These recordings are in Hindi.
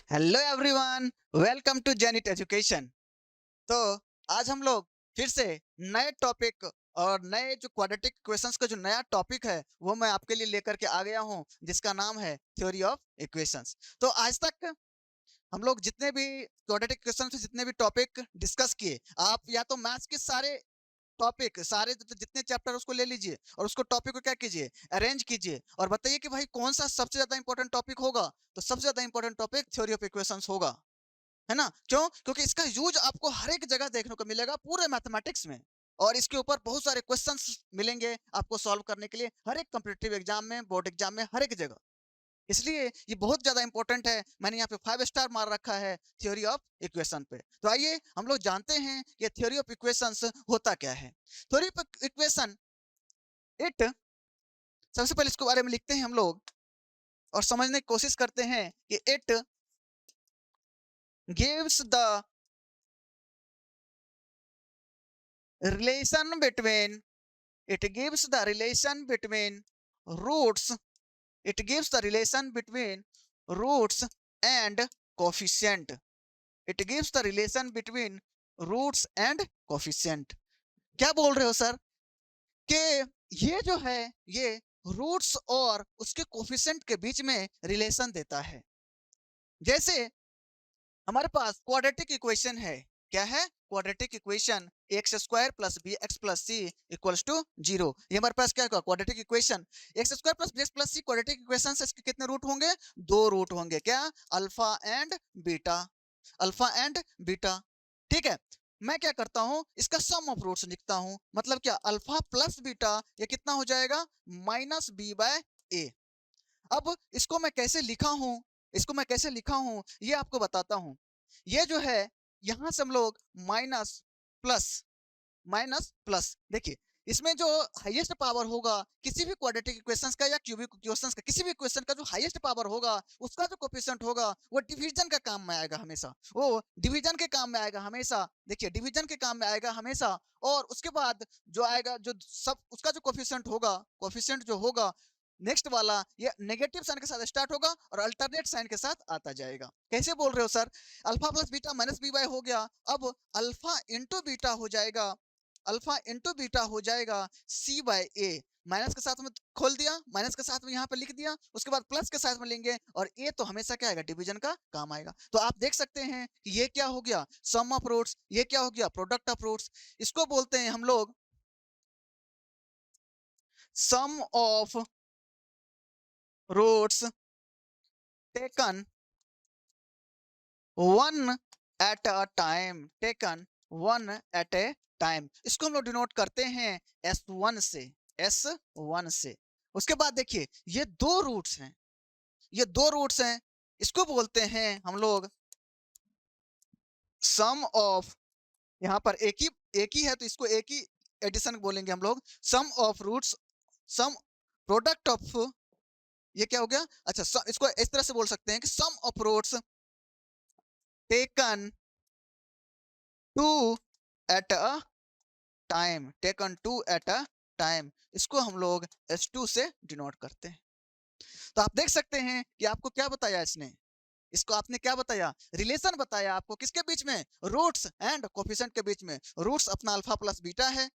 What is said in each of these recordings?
Hello everyone, welcome to Zenit education. तो आज हम लोग फिर से नए टॉपिक और नए जो क्वाड्रेटिक इक्वेशंस का जो नया टॉपिक है वो मैं आपके लिए लेकर के आ गया हूं, जिसका नाम है थ्योरी ऑफ इक्वेशंस। तो आज तक हम लोग जितने भी क्वाड्रेटिक इक्वेशंस पे जितने भी टॉपिक डिस्कस किए, आप या तो मैथ्स के सारे टॉपिक सारे जितने चैप्टर उसको ले लीजिए और उसको टॉपिक को क्या कीजिए, अरेंज कीजिए और बताइए कि भाई कौन सा सबसे ज्यादा इंपॉर्टेंट टॉपिक होगा। तो सबसे ज्यादा important topic theory of equations होगा, है ना? क्यों? क्योंकि इसका यूज आपको हर एक जगह देखने को मिलेगा पूरे मैथमेटिक्स में, और इसके ऊपर बहुत सारे क्वेश्चंस मिलेंगे आपको सॉल्व करने के लिए हर एक कॉम्पिटिटिव एग्जाम में, बोर्ड एग्जाम में, हर एक जगह। इसलिए ये बहुत ज्यादा इंपॉर्टेंट है। मैंने यहाँ पे 5 स्टार मार रखा है थ्योरी ऑफ इक्वेशन पे। तो आइए हम लोग जानते हैं कि थ्योरी ऑफ इक्वेशंस होता क्या है। थ्योरी ऑफ इक्वेशन इट, सबसे पहले इसके बारे में लिखते हैं हम लोग और समझने की कोशिश करते हैं कि it gives the relation between it gives the relation between roots it gives the relation between roots and coefficient it gives the relation between roots and coefficient। क्या बोल रहे हो सर कि ये जो है ये रूट्स और उसके कोफिशिएंट के बीच में रिलेशन देता है। जैसे हमारे पास क्वाड्रेटिक इक्वेशन है। क्या है? Quadratic equation x square plus b x plus c equals to 0। ये हमारे पास क्या होगा? Quadratic equation x square plus b x plus c. Quadratic equation से इसके कितने रूट होंगे? 2 रूट होंगे। क्या? Alpha and beta, alpha and beta. ठीक है, मैं क्या करता हूं, इसका सम ऑफ रूट्स लिखता हूं। मतलब क्या? अल्फा प्लस बीटा, ये कितना हो जाएगा? माइनस बी बाय ए। अब इसको मैं कैसे लिखा हूं, इसको मैं कैसे लिखा हूं ये आपको बताता हूं। ये जो है यहां से हम लोग माइनस प्लस, माइनस प्लस, देखिए इसमें जो हाईएस्ट पावर होगा किसी भी क्वाड्रेटिक इक्वेशंस का या क्यूबिक इक्वेशंस का, किसी भी इक्वेशन का जो हाईएस्ट पावर होगा उसका जो कोफिशिएंट होगा वो डिवीजन का काम में आएगा हमेशा। वो डिवीजन के काम में आएगा हमेशा। देखिए डिवीजन के काम में आएगा हमेशा। और उसके बाद जो आएगा, जो सब उसका जो कोफिशिएंट होगा, कोफिशिएंट जो होगा नेक्स्ट वाला, ये नेगेटिव साइन के साथ स्टार्ट होगा और अल्टरनेट साइन के साथ आता जाएगा। कैसे बोल रहे हो sir? Alpha plus beta minus b y हो गया। अब अल्फा इंटू बीटा हो जाएगा, अल्फा इंटू बीटा हो जाएगा सी बाय ए। माइनस के साथ में खोल दिया, माइनस के साथ में यहाँ पे लिख दिया, उसके बाद प्लस के साथ में लेंगे और ए तो हमेशा क्या आएगा? डिवीजन का काम आएगा। तो आप देख सकते हैं कि ये क्या हो गया? Sum of roots. ये क्या हो गया? Product of roots. इसको बोलते हैं हम लोग sum of roots taken one at a time, taken one at a time. इसको हम लोग डिनोट करते हैं S1 से, S1 से। उसके बाद देखिए ये दो रूट्स हैं, ये दो रूट्स हैं, इसको बोलते हैं हम लोग सम ऑफ, यहाँ पर एक ही है तो इसको एक ही एडिशन बोलेंगे हम लोग, sum of roots, sum product of, ये क्या हो गया? अच्छा, इसको इस तरह से बोल सकते हैं कि sum of roots taken two at a time, taken two at a time. इसको हम लोग S2 से डिनोट करते हैं। तो आप देख सकते हैं कि आपको क्या बताया इसने, इसको आपने क्या बताया? रिलेशन बताया आपको किसके बीच में? रूट्स एंड कोफिशिएंट के बीच में। रूट्स अपना अल्फा प्लस बीटा है,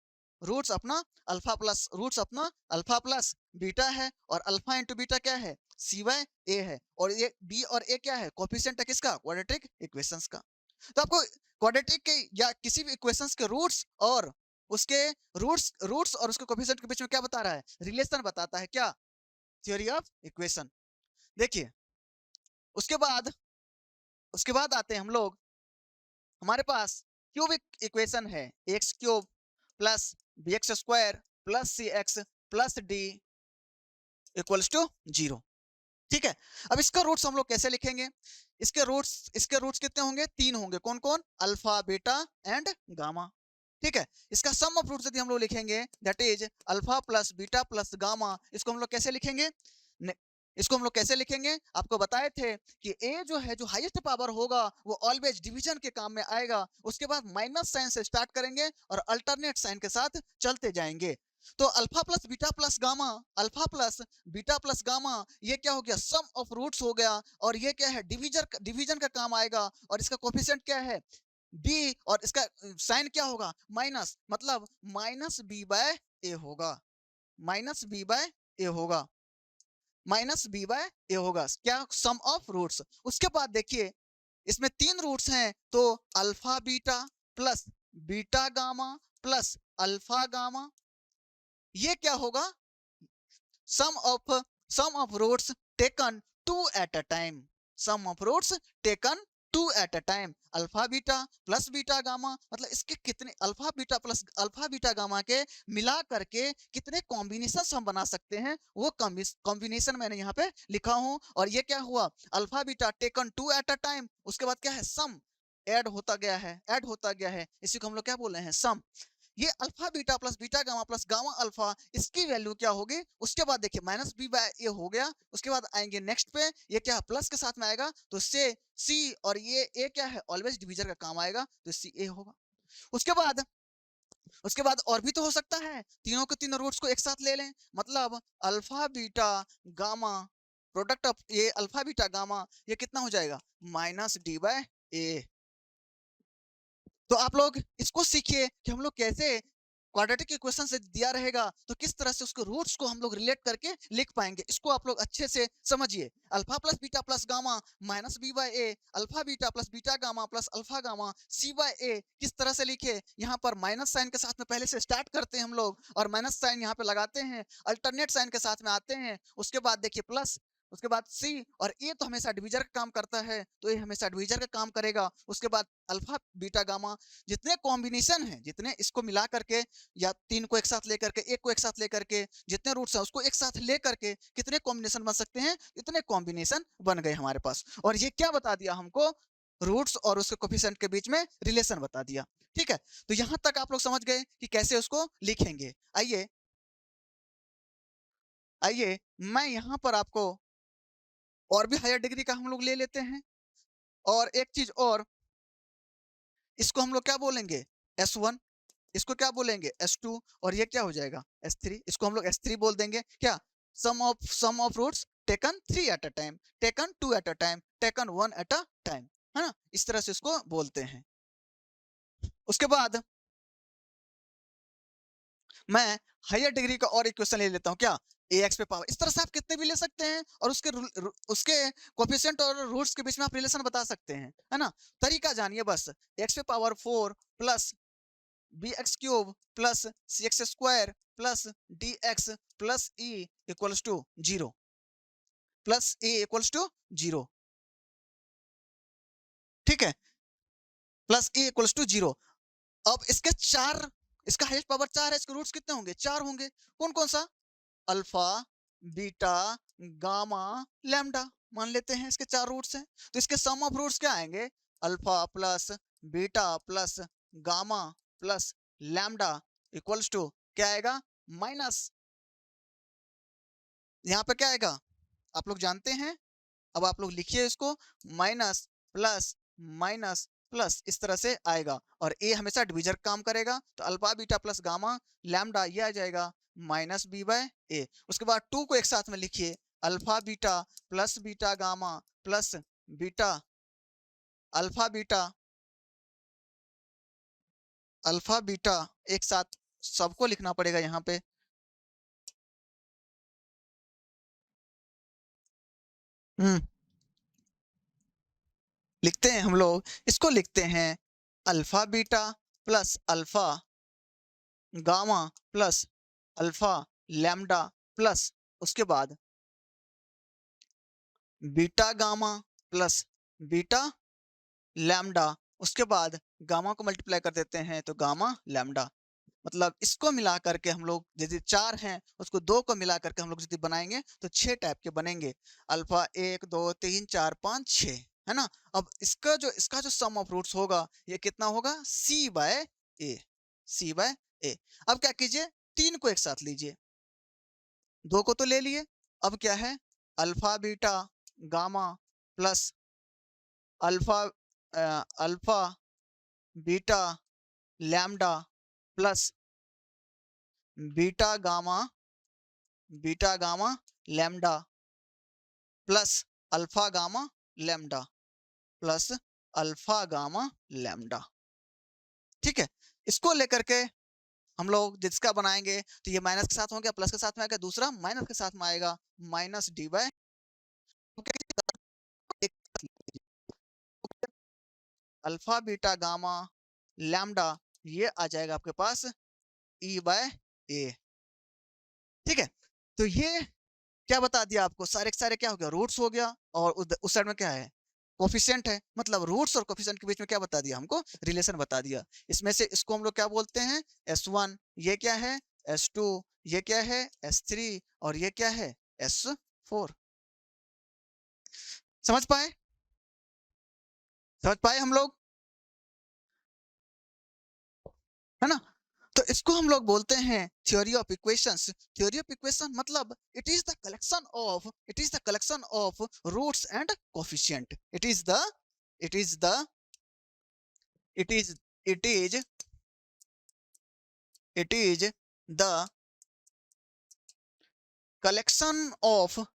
रूट्स अपना अल्फा प्लस, रूट्स अपना अल्फा प्लस बीटा है, और अल्फा इंटू बीटा क्या है? सी बाय ए है, और ये बी और ए क्या है? कोफिशिएंट है किसका? क्वाड्रेटिक इक्वेशंस का। तो आपको क्वाड्रेटिक के या किसी भी इक्वेशंस के रूट्स और उसके रूट्स और उसके कोफिशिएंट के बीच में क्या बता रहा है? रिलेशन बताता है। क्या? Theory of equation. देखिए उसके बाद, उसके बाद आते हैं हम लोग, हमारे पास क्यूबिक इक्वेशन है x cube plus b x square plus c x plus d equals to 0। ठीक है, अब इसका रूट्स हम लोग कैसे लिखेंगे? इसके रूट्स कितने होंगे? 3 होंगे। कौन कौन? Alpha beta and gamma. ठीक है, इसका सम ऑफ रूट्स यदि हम लोग लिखेंगे that is alpha plus beta plus gamma. इसको हम लोग कैसे लिखेंगे? इसको हम लोग कैसे लिखेंगे? आपको बताए थे कि ए जो है, जो हाईएस्ट पावर होगा वो ऑलवेज डिवीजन के काम में आएगा। उसके बाद माइनस साइन से स्टार्ट करेंगे और अल्टरनेट साइन के साथ चलते जाएंगे। तो alpha plus beta plus gamma ये क्या हो गया, सम ऑफ रूट्स हो गया, और ये क्या है, डिवीजन का काम आएगा, और इसका कोफिशिएंट क्या है, बी, और इसका साइन क्या होगा, माइनस, मतलब माइनस बी बाय ए होगा, माइनस बी बाय ए होगा, माइनस बी बाय ए होगा, क्या, सम ऑफ रूट्स। उसके बाद देखिए इसमें 3 रूट्स हैं, तो alpha beta plus beta gamma plus alpha gamma, ये क्या होगा, sum of sum of roots taken two at a time, sum of roots taken two at a time, alpha beta plus beta gamma, मतलब इसके कितने अल्फा बीटा गामा के मिला करके कितने कॉम्बिनेशन हम बना सकते हैं, वो कॉम्बिनेशन मैंने यहाँ पे लिखा हूं। और ये क्या हुआ, alpha beta taken two at a time, उसके बाद क्या है, सम ऐड होता गया है, इसी को हम लोग क्या बोल रहे हैं, सम। ये alpha beta gamma plus gamma alpha, इसकी वैल्यू क्या होगी, उसके बाद देखिए माइनस बी बाय ए हो गया, उसके बाद आएंगे नेक्स्ट पे, ये क्या प्लस के साथ में आएगा, तो से सी, और ये ए क्या है, ऑलवेज डिवीजर का काम आएगा, तो सी ए होगा। उसके बाद और भी तो हो सकता है, तीनों के तीनों रूट्स को एक साथ ले लें, मतलब alpha beta gamma, product of ये अल्फा बीटा गामा, ये कितना हो जाएगा, माइनस डी बाय ए। तो आप लोग इसको सीखिए कि हम लोग कैसे क्वाड्रेटिक इक्वेशन से दिया रहेगा तो किस तरह से उसके रूट्स को हम लोग रिलेट करके लिख पाएंगे, इसको आप लोग अच्छे से समझिए। Alpha plus beta plus gamma minus b by a, alpha beta plus beta gamma plus alpha gamma c by a, किस तरह से लिखे, यहाँ पर माइनस साइन के साथ में पहले से स्टार्ट करते हैं हम लोग, और माइनस साइन यहाँ पे लगाते हैं, अल्टरनेट साइन के साथ में आते हैं, उसके बाद देखिए प्लस, उसके बाद सी, और ये तो हमेशा डिवीजर का काम करता है, तो ये हमेशा डिवीजर का काम करेगा। उसके बाद अल्फा बीटा गामा, जितने कॉम्बिनेशन है, जितने इसको मिला करके, या 3 को एक साथ लेकर के, एक को एक साथ लेकर के, जितने रूट्स हैं उसको एक साथ लेकर के कितने कॉम्बिनेशन बन सकते हैं, इतने कॉम्बिनेशन बन गए हमारे पास। और ये क्या बता दिया हमको, रूट्स और उसके कोफिशिएंट के बीच में रिलेशन बता दिया। ठीक है, तो यहां तक आप लोग समझ गए कि कैसे उसको लिखेंगे। आइए आइए मैं यहां पर आपको और भी हायर डिग्री का हम लोग ले लेते हैं, और एक चीज और, इसको हम लोग क्या बोलेंगे, S1, इसको क्या बोलेंगे, S2, और ये क्या हो जाएगा, S3, इसको हम लोग S3 बोल देंगे। क्या, sum of roots taken 3 at a time, taken 2 at a time, taken 1 at a time, है ना, इस तरह से इसको बोलते हैं। उसके बाद मैं हायर डिग्री का और इक्वेशन ले लेता हूँ, क्या, ax पे पावर, इस तरह से आप कितने भी ले सकते हैं, और उसके कोफिशिएंट और रूट्स के बीच में आप रिलेशन बता सकते हैं, है ना। तरीका जानिए बस, x पे power 4 plus b x cube plus c x square plus d x plus e equals to 0, plus a equals to 0, ठीक है, प्लस ए इक्वल्स टू 0। अब इसके चार, इसका हाईएस्ट पावर 4 है, इसके रूट्स कितने होंगे, 4 होंगे, कौन कौन सा, अल्फा बीटा गामा लैम्डा, मान लेते हैं इसके 4 रूट्स हैं, तो इसके सम ऑफ रूट्स क्या आएंगे, alpha plus beta plus gamma plus lambda equals to क्या आएगा, माइनस, यहाँ पे क्या आएगा, आप लोग जानते हैं, अब आप लोग लिखिए इसको, माइनस प्लस माइनस प्लस, इस तरह से आएगा, और ए हमेशा डिवीजर काम करेगा, तो alpha beta plus gamma lambda ये आ जाएगा माइनस बी बाय ए। उसके बाद 2 को एक साथ में लिखिए, alpha beta plus beta gamma plus beta alpha beta एक साथ सबको लिखना पड़ेगा यहाँ पे, लिखते हैं हम लोग, इसको लिखते हैं alpha beta plus alpha gamma plus alpha lambda plus, उसके बाद beta gamma plus beta lambda, उसके बाद गामा को मल्टीप्लाई कर देते हैं तो गामा लैम्डा, मतलब इसको मिला करके हम लोग यदि 4 हैं उसको 2 को मिला करके हम लोग यदि बनाएंगे तो 6 टाइप के बनेंगे, अल्फा 1 2 3 4 5 6, है ना। अब इसका जो सम ऑफ रूट्स होगा ये कितना होगा, सी बाय ए, सी बाय ए। अब क्या कीजिए, 3 को एक साथ लीजिए, 2 को तो ले लिए, अब क्या है, alpha beta gamma plus alpha alpha beta lambda plus beta gamma lambda plus alpha gamma lambda plus alpha gamma lambda. ठीक है, इसको लेकर के हम लोग जिसका बनाएंगे तो ये माइनस के साथ हो गया, प्लस के साथ में आएगा, दूसरा माइनस के साथ में आएगा, minus d by alpha beta gamma lambda, ये आ जाएगा आपके पास ई बाय ए। ठीक है, तो ये क्या बता दिया आपको, सारे के सारे क्या हो गया, रूट्स हो गया, और उस साइड में क्या है, कोफिशिएंट है, मतलब रूट्स और कोफिशिएंट के बीच में क्या बता दिया हमको, रिलेशन बता दिया। इसमें से इसको हम लोग क्या बोलते हैं, S1, ये क्या है S2, ये क्या है S3, और ये क्या है S4। समझ पाए, समझ पाए हम लोग, है ना। तो इसको हम लोग बोलते हैं theory of equations. Theory of equation मतलब it is the collection of roots and coefficient. It is the it is it is it is the collection of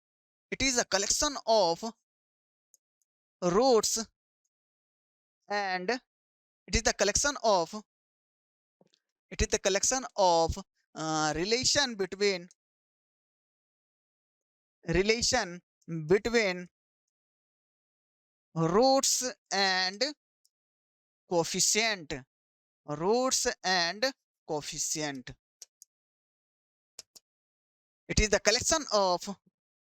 it is a collection of roots and it is the collection of it is the collection of relation between roots and coefficient, roots and coefficient. It is the collection of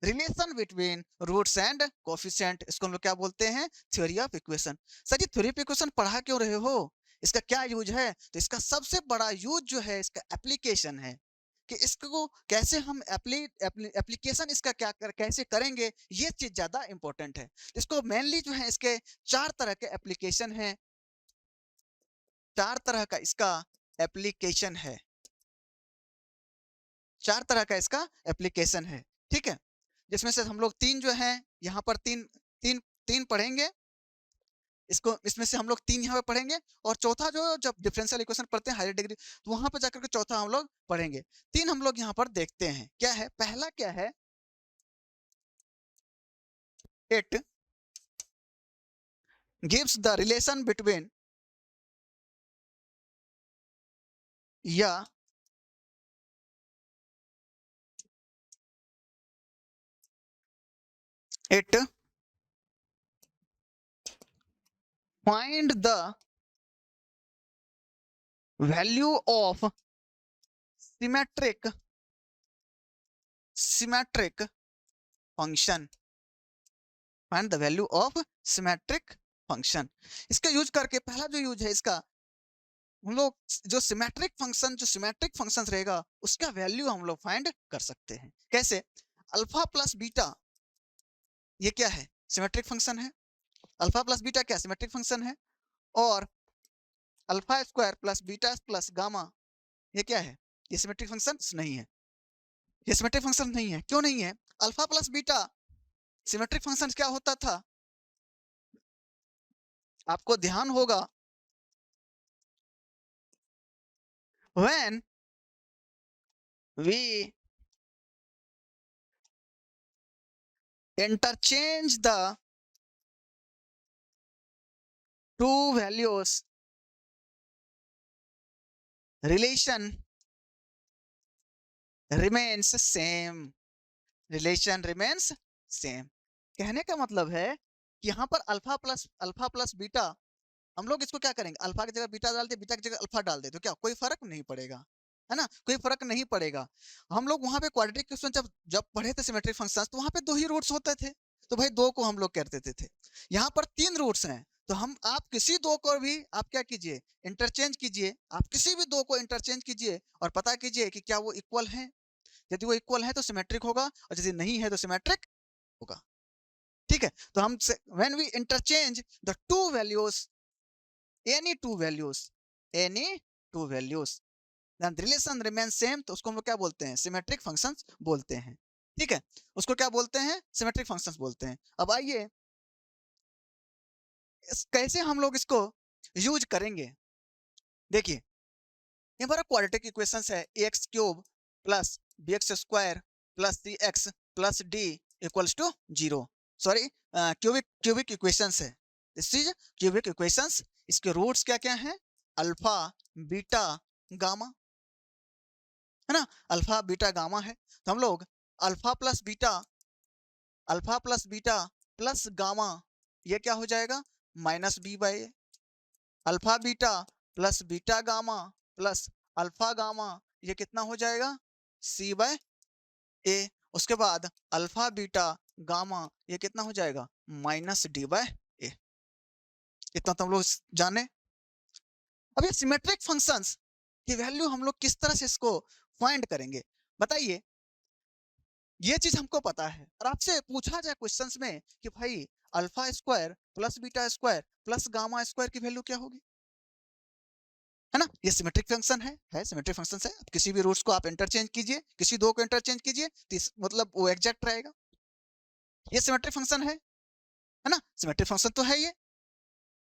relation between roots and coefficient. इसको हम लोग क्या बोलते हैं, theory of equation. Sir ji theory of equation पढ़ा क्यों रहे हो, इसका क्या यूज है, तो इसका सबसे बड़ा यूज जो है इसका एप्लीकेशन है, कि इसको कैसे हम एप्लीकेशन इसका कैसे करेंगे, ये चीज ज्यादा इंपॉर्टेंट है। इसको मेनली जो है इसके 4 तरह के एप्लीकेशन है, 4 तरह का इसका एप्लीकेशन है, 4 तरह का इसका एप्लीकेशन है। ठीक है, जिसमें से हम लोग 3 जो है यहाँ पर तीन तीन तीन पढ़ेंगे, इसको इसमें से हम लोग 3 यहाँ पे पढ़ेंगे, और चौथा जो जब डिफरेंशियल इक्वेशन पढ़ते हैं हायर डिग्री, तो वहां पर जाकर के चौथा हम लोग पढ़ेंगे। 3 हम लोग यहाँ पर देखते हैं, क्या है, पहला क्या है, it gives the relation between, या it find the value of symmetric function, find the value of symmetric function. इसका यूज करके पहला जो यूज है इसका, हम लोग जो सिमेट्रिक फंक्शन रहेगा उसका वैल्यू हम लोग फाइंड कर सकते हैं। कैसे, अल्फा प्लस बीटा ये क्या है, सिमेट्रिक फंक्शन है, अल्फा प्लस बीटा क्या सिमेट्रिक फंक्शन है, और alpha square plus beta plus gamma ये क्या है, ये सिमेट्रिक फंक्शन नहीं है, ये सिमेट्रिक फंक्शन नहीं है। क्यों नहीं है, alpha plus beta symmetric function क्या होता था, आपको ध्यान होगा, when we interchange the two values, relation remains same, relation remains same। कहने का मतलब है कि यहाँ पर अल्फा प्लस बीटा, हम लोग इसको क्या करेंगे, अल्फा की जगह बीटा डाल दे, बीटा की जगह अल्फा डाल दे, तो क्या कोई फर्क नहीं पड़ेगा, है ना, कोई फर्क नहीं पड़ेगा। हम लोग वहां पे क्वाड्रेटिक इक्वेशन जब जब पढ़े थे सिमेट्रिक फंक्शंस, तो वहां पे 2 ही रूट्स होते थे, तो भाई 2 को हम लोग कर देते थे। यहाँ पर 3 रूट्स हैं, तो हम आप किसी 2 को भी आप क्या कीजिए, इंटरचेंज कीजिए, आप किसी भी 2 को इंटरचेंज कीजिए और पता कीजिए कि क्या वो इक्वल है। यदि वो इक्वल है तो सिमेट्रिक होगा, और यदि नहीं है तो सिमेट्रिक होगा। ठीक है, तो हम when we interchange the two values, any two values then the relation remains same, तो उसको हम लोग क्या बोलते हैं, सिमेट्रिक फंक्शंस बोलते हैं। ठीक है, उसको क्या बोलते हैं, सिमेट्रिक फंक्शंस बोलते हैं। अब आइए कैसे हम लोग इसको यूज करेंगे, देखिए ये हमारा क्वाड्रेटिक इक्वेशन है, x cube plus b x square plus c x plus d equals to 0। Sorry, cubic equations है, दिस इज क्यूबिक इक्वेशंस। इसके रूट्स क्या क्या हैं? अल्फा, बीटा, गामा, है ना। अल्फा बीटा गामा है, तो हम लोग alpha plus beta plus gamma, ये क्या हो जाएगा? Minus b by a. Alpha beta plus beta gamma plus alpha gamma, ये कितना हो जाएगा? C by a. उसके बाद अल्फा बीटा गामा, ये कितना हो जाएगा? Minus d by a. इतना तो हम लोग जाने। अब ये सिमेट्रिक फंक्शंस की वैल्यू हम लोग किस तरह से इसको फाइंड करेंगे, बताइए। ये चीज हमको पता है, और आपसे पूछा जाए क्वेश्चंस में कि भाई alpha square plus beta square plus gamma square की वैल्यू क्या होगी, है ना। ये सिमेट्रिक फंक्शन है सिमेट्रिक फंक्शन है। अब किसी भी रूट्स को आप इंटरचेंज कीजिए, किसी दो को इंटरचेंज कीजिए, मतलब वो एग्जैक्ट रहेगा। ये सिमेट्रिक फंक्शन है ना, सिमेट्रिक फंक्शन तो है ये।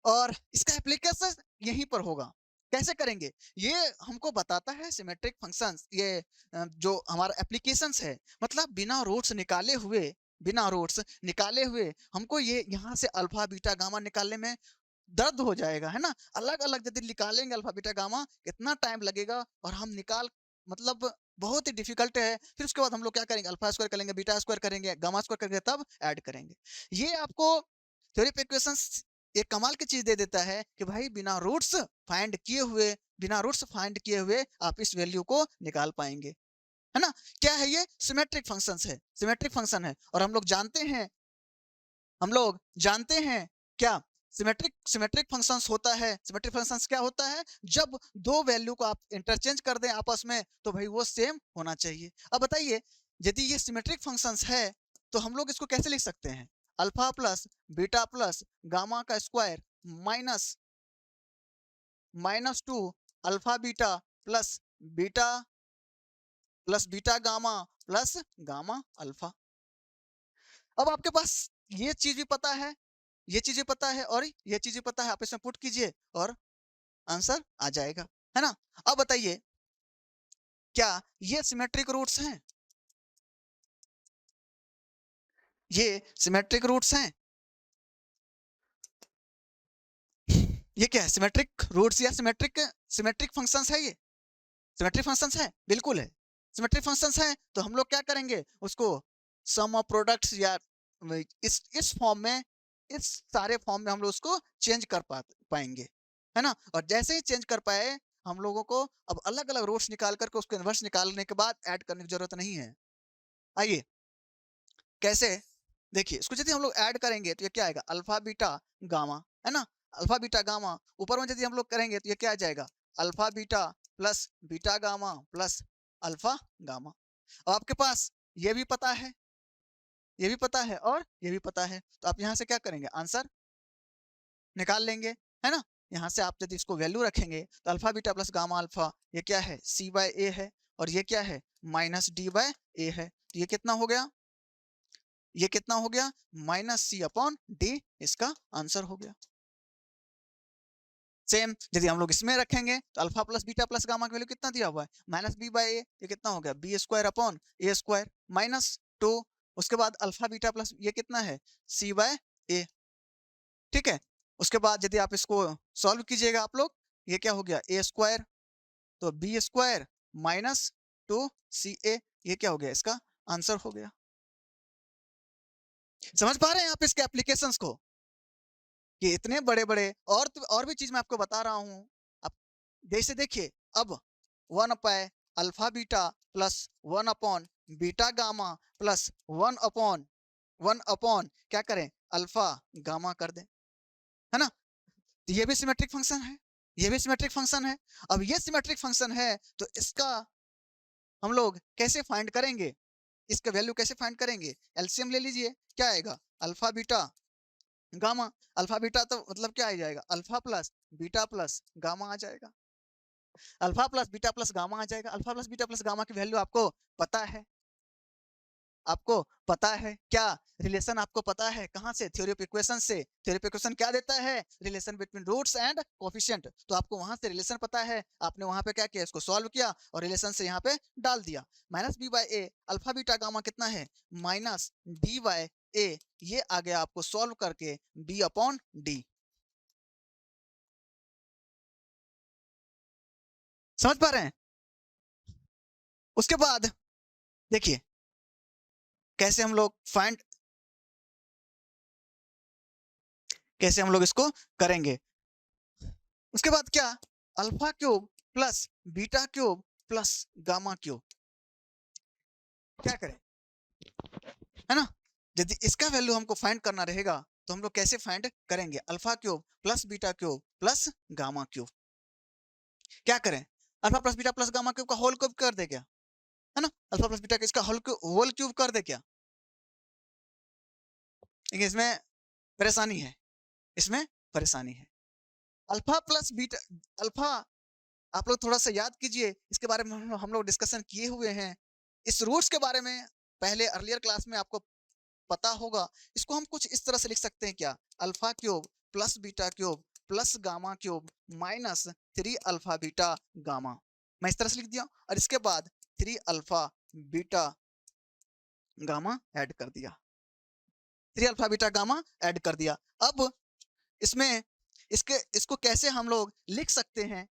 और इसका एप्लीकेशन यहीं पर होगा। कैसे करेंगे? ये हमको बताता है सिमेट्रिक फंक्शंस, ये जो हमारा एप्लीकेशंस है, मतलब बिना रूट्स निकाले हुए हमको ये यहाँ से अल्फा बीटा गामा निकालने में दर्द हो जाएगा, है ना। अलग अलग यदि निकालेंगे अल्फा बीटा गामा, कितना टाइम लगेगा, और हम निकाल, मतलब बहुत ही डिफिकल्ट है। फिर उसके बाद हम लोग क्या करेंगे? अल्फा स्क्वायर करेंगे, बीटा स्क्वायर करेंगे, गामा स्क्वायर करेंगे, तब ऐड करेंगे। ये आपको थ्योरी पे इक्वेशंस एक कमाल की चीज दे देता है कि भाई बिना रूट्स फाइंड किए हुए आप इस वैल्यू को निकाल पाएंगे, है ना। क्या है ये? सिमेट्रिक फंक्शंस है, सिमेट्रिक फंक्शन है। और हम लोग जानते हैं क्या सिमेट्रिक फंक्शंस होता है? सिमेट्रिक फंक्शंस क्या होता है? जब दो वैल्यू को आप इंटरचेंज कर दें आपस में, तो भाई वो सेम होना चाहिए। अब बताइए, यदि ये सिमेट्रिक फंक्शंस है, तो हम लोग इसको कैसे लिख सकते हैं? Alpha plus beta plus gamma का square minus minus two alpha beta plus beta gamma plus gamma alpha. अब आपके पास ये चीज भी पता है, ये चीजें पता है, और ये चीजें पता है, आप इसमें पुट कीजिए और आंसर आ जाएगा, है ना। अब बताइए, क्या ये सिमेट्रिक रूट्स हैं? ये सिमेट्रिक रूट्स हैं? ये क्या है? सिमेट्रिक रूट्स या सिमेट्रिक फंक्शंस है ये? सिमेट्रिक फंक्शंस है, बिल्कुल है। सिमेट्रिक फंक्शंस है, तो हम लोग क्या करेंगे? उसको सम ऑफ प्रोडक्ट्स या इस फॉर्म में, इस सारे फॉर्म में हम लोग उसको चेंज कर पाएंगे, है ना। और जैसे ही चेंज कर पाए, हम लोगों को अब अलग अलग रूट्स निकाल करके उसको इन्वर्स निकालने के बाद ऐड करने की जरूरत नहीं है। आइए, कैसे? देखिए, इसको यदि हम लोग ऐड करेंगे तो ये क्या आएगा? अल्फा बीटा गामा, है ना। अल्फा बीटा गामा, ऊपर में यदि हम लोग करेंगे तो ये क्या आ जाएगा? Alpha beta plus beta gamma plus alpha gamma. अब आपके पास ये भी पता है, ये भी पता है, और ये भी पता है, तो आप यहाँ से क्या करेंगे? आंसर निकाल लेंगे, है ना। यहाँ से आप यदि इसको वैल्यू रखेंगे, तो alpha beta plus gamma alpha, ये क्या है? सी बाय ए है, और ये क्या है? माइनस डी बाय ए है। तो ये कितना हो गया? ये कितना हो गया? माइनस सी अपॉन डी, इसका आंसर हो गया। सेम यदि हम लोग इसमें रखेंगे, तो alpha plus beta plus gamma की वैल्यू कितना दिया हुआ है? माइनस बी बाय ए। ये कितना हो गया? बी स्क्वायर अपॉन ए स्क्वायर माइनस टू। उसके बाद अल्फा बीटा प्लस ये कितना है? सी बाय ए। ठीक है। उसके बाद यदि आप इसको सॉल्व कीजिएगा आप लोग, ये क्या हो गया? ए स्क्वायर, तो बी स्क्वायर माइनस टू सी ए, ये क्या हो गया? इसका आंसर हो गया। समझ पा रहे हैं आप इसके एप्लीकेशंस को? कि इतने बड़े बड़े, और भी चीज मैं आपको बता रहा हूँ। अब जैसे देखिए, अब वन अपाय alpha beta plus one upon beta gamma plus one upon क्या करें? अल्फा गामा कर दें, है ना। तो ये भी सिमेट्रिक फंक्शन है, ये भी सिमेट्रिक फंक्शन है। अब ये सिमेट्रिक फंक्शन है, तो इसका हम लोग कैसे फाइंड करेंगे? इसका वैल्यू कैसे फाइंड करेंगे? एलसीएम ले लीजिए, क्या आएगा? Alpha beta gamma. Alpha beta तो मतलब क्या आ जाएगा? Alpha plus beta plus gamma आ जाएगा। Alpha plus beta plus gamma आ जाएगा। Alpha plus beta plus gamma की वैल्यू आपको पता है, आपको पता है क्या? रिलेशन आपको पता है कहाँ से? थ्योरी ऑफ इक्वेशन से। थ्योरी ऑफ इक्वेशन क्या देता है? Relation between roots and coefficient. तो आपको वहां से रिलेशन पता है, आपने वहां पे क्या किया, इसको सॉल्व किया और रिलेशन से यहाँ पे डाल दिया। Minus b by a alpha beta gamma कितना है? Minus d by a. ये आ गया आपको सॉल्व करके बी अपॉन डी। समझ पा रहे हैं? उसके बाद देखिए कैसे हम लोग फाइंड, कैसे हम लोग इसको करेंगे। उसके बाद क्या, alpha cube plus beta cube plus gamma cube, क्या करें, है ना? यदि इसका वैल्यू हमको फाइंड करना रहेगा तो हम लोग कैसे फाइंड करेंगे? Alpha cube plus beta cube plus gamma cube. क्या करें, alpha plus beta plus gamma cube का होल क्यूब कर दे क्या, है ना? अल्फा प्लस बीटा का इसका होल क्यूब कर दे क्या? लेकिन इसमें परेशानी है, इसमें परेशानी है। अल्फा प्लस बीटा, अल्फा आप लोग थोड़ा सा याद कीजिए, इसके बारे में हम लोग डिस्कशन किए हुए हैं। इस रूट्स के बारे में पहले अर्लियर क्लास में आपको पता होगा। इसको हम कुछ इस तरह से लिख सकते हैं क्या, alpha cube plus beta cube plus gamma cube minus 3 alpha beta gamma. मैं इस तरह से लिख दिया और इसके बाद 3 अल्फा बीटा गामा ऐड कर दिया, 3 अल्फा बीटा गामा ऐड कर दिया। अब इसमें इसको कैसे हम लोग लिख सकते हैं,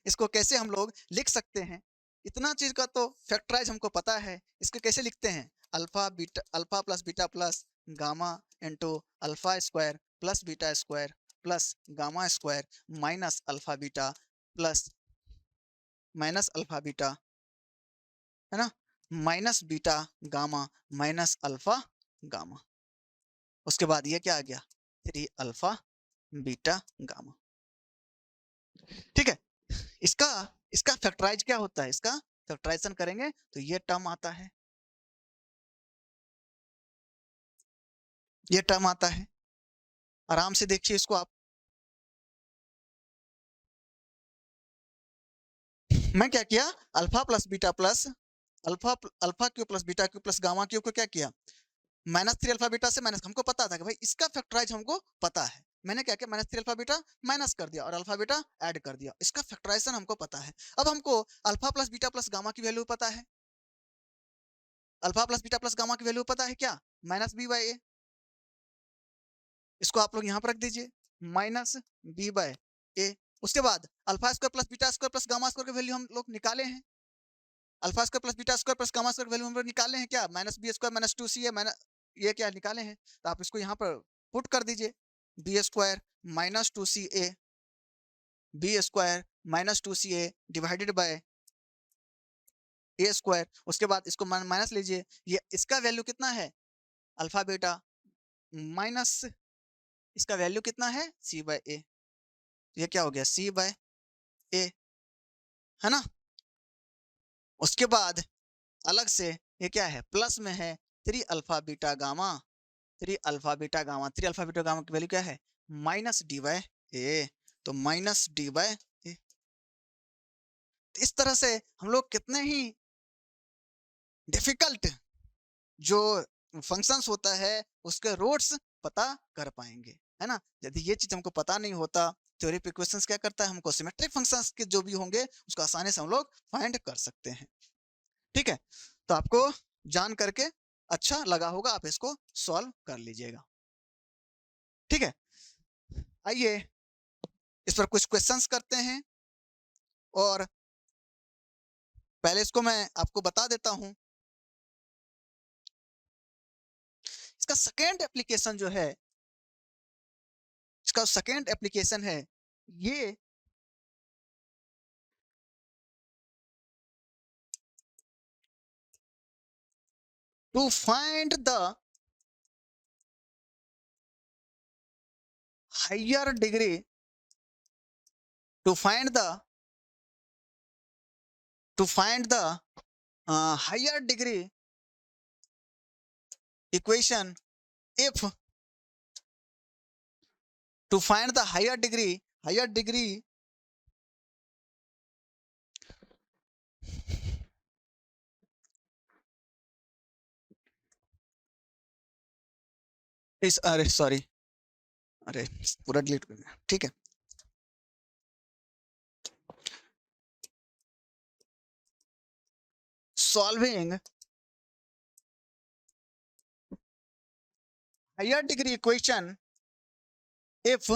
इसको कैसे हम लोग लिख सकते हैं, इतना चीज का तो फैक्टराइज हमको पता है। इसको कैसे लिखते हैं, alpha plus beta plus gamma into alpha square plus beta square plus gamma square minus alpha beta, है ना, minus beta gamma minus alpha gamma. उसके बाद ये क्या आ गया, 3 अल्फा बीटा गामा। ठीक है, इसका इसका फैक्टराइज क्या होता है, इसका फैक्टराइजेशन करेंगे तो ये टर्म आता है, ये टर्म आता है। आराम से देखिए इसको आप। मैं क्या किया, alpha plus beta plus alpha Q plus beta Q plus gamma Q को क्या किया, -3 अल्फा बीटा से माइनस, हमको पता था कि भाई इसका फैक्टराइज हमको पता है। मैंने क्या किया, -3 अल्फा बीटा माइनस कर दिया और अल्फा बीटा ऐड कर दिया, इसका फैक्टराइजेशन हमको पता है। अब हमको alpha plus beta plus gamma की वैल्यू पता है, alpha plus beta plus gamma की वैल्यू पता है क्या, माइनस बी बाई ए। इसको आप लोग यहाँ पर रख दीजिए, माइनस बी बाय ए। उसके बाद alpha square plus beta square plus gamma square की वैल्यू हम लोग निकाले हैं, alpha square plus beta square plus gamma square की वैल्यू हम लोग निकाले हैं क्या, minus B square minus 2 c ए माइनस, ये क्या निकाले हैं। तो आप इसको यहाँ पर पुट कर दीजिए, b square minus 2 c a, b square minus 2 c a divided by a square. उसके बाद इसको माइनस लीजिए, ये इसका वैल्यू कितना है, अल्फा बीटा माइनस इसका वैल्यू कितना है, सी बाय ए। ये क्या हो गया, सी बाय ए, है ना। उसके बाद अलग से ये क्या है, प्लस में है 3 alpha beta gamma, 3 alpha beta gamma, 3 alpha beta gamma की वैल्यू क्या है, माइनस डी बाय ए। तो माइनस डी बाय ए। इस तरह से हम लोग कितने ही डिफिकल्ट जो फंक्शंस होता है उसके रूट्स पता कर पाएंगे, है ना। यदि ये चीज हमको पता नहीं होता, थ्योरी ऑफ इक्वेशंस क्या करता है, हमको सिमेट्रिक फंक्शंस के जो भी होंगे उसको आसानी से हम लोग फाइंड कर सकते हैं। ठीक है, तो आपको जान करके अच्छा लगा होगा, आप इसको सॉल्व कर लीजिएगा। ठीक है, आइए इस पर कुछ क्वेश्चंस करते हैं और पहले इसको मैं आपको बता देता हूं। इसका सेकेंड एप्लीकेशन जो है, इसका सेकेंड एप्लीकेशन है ये, to find the higher degree, to find the to find the higher degree equation if, to find the higher degree इस अरे सॉरी, अरे पूरा डिलीट कर दिया, ठीक है। Solving higher degree equation if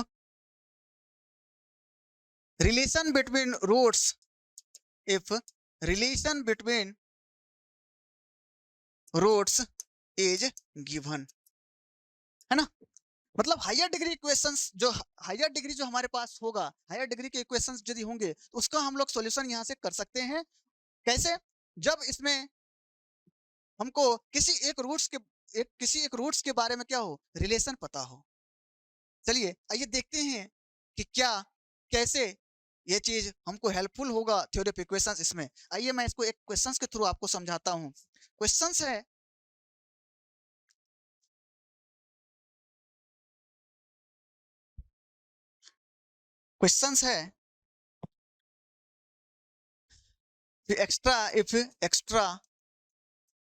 relation between roots if relation between roots is given, है ना। मतलब हायर डिग्री इक्वेशंस जो हायर डिग्री जो हमारे पास होगा, हायर डिग्री के इक्वेशंस यदि होंगे तो उसका हम लोग सॉल्यूशन यहां से कर सकते हैं। कैसे? जब इसमें हमको किसी एक रूट्स के बारे में क्या हो, रिलेशन पता हो। चलिए आइए देखते हैं कि क्या कैसे ये चीज हमको हेल्पफुल होगा थ्योरी ऑफ इक्वेशंस इसमें। आइए मैं इसको एक क्वेश्चंस के थ्रू आपको समझाता हूं। क्वेश्चंस है, क्वेश्चंस है extra extra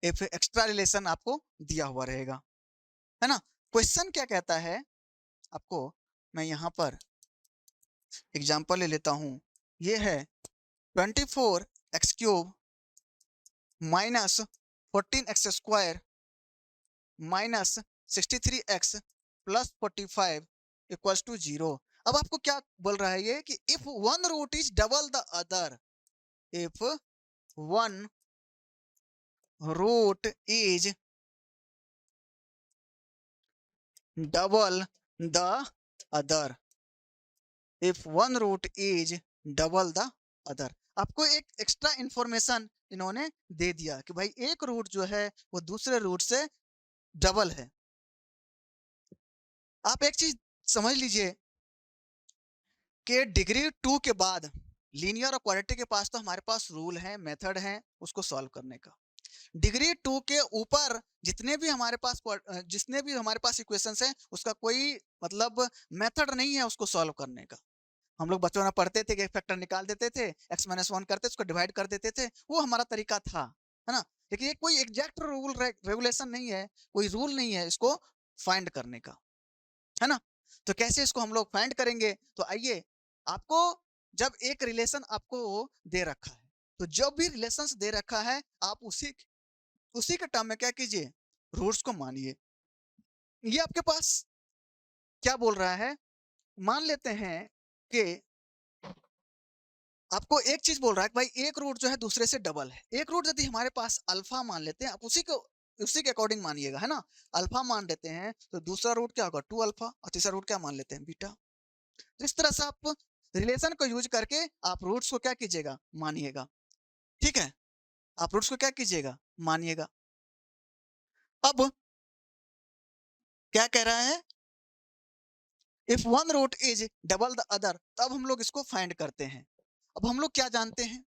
if extra relation आपको दिया हुआ रहेगा, है ना। क्वेश्चन क्या कहता है आपको, मैं यहाँ पर एग्जांपल ले लेता हूँ। ये है 24x³ minus 14x² minus 63x plus 45 equals to 0। अब आपको क्या बोल रहा है ये कि if one root is double the other, if one root is double the other, if one root is double the other. आपको एक एक्स्ट्रा इंफॉर्मेशन इन्होंने दे दिया कि भाई एक रूट जो है वो दूसरे रूट से डबल है। आप एक चीज समझ लीजिए कि डिग्री 2 के बाद लीनियर और क्वाड्रेटिक के पास तो हमारे पास रूल है, मेथड है उसको सॉल्व करने का। डिग्री 2 के ऊपर जितने भी हमारे पास इक्वेशंस हैं उसका कोई मतलब मेथड नहीं है उसको सॉल्व करने का। हम लोग बचपन में पढ़ते थे कि फैक्टर निकाल देते थे, x-1 करते उसको डिवाइड कर देते थे, वो हमारा तरीका था, है ना। लेकिन ये कोई एग्जैक्ट रूल रेगुलेशन नहीं है, कोई रूल नहीं है इसको फाइंड करने का, है ना। तो कैसे इसको हम लोग फाइंड करेंगे? तो आइए, आपको जब एक रिलेशन आपको दे रखा है, तो जब भी रिलेशन दे रखा है आप उसी के टर्म में क्या कीजिए, रूट्स को मानिए। ये आपके पास क्या बोल रहा है, मान लेते हैं कि आपको एक चीज बोल रहा है कि भाई एक रूट जो है दूसरे से डबल है। एक रूट यदि हमारे पास अल्फा मान लेते हैं, आप उसी के अकॉर्डिंग मानिएगा, है ना। अल्फा मान लेते हैं तो दूसरा रूट क्या होगा 2 अल्फा, और तीसरा रूट क्या मान लेते हैं बीटा। तो इस तरह से आप रिलेशन को यूज करके आप रूट्स को क्या कीजिएगा, मानिएगा। ठीक है, आप रूट्स को क्या कीजिएगा, मानिएगा। अब क्या कह रहा है, if one root is double the other, तब हम लोग इसको फाइंड करते हैं। अब हम लोग क्या जानते हैं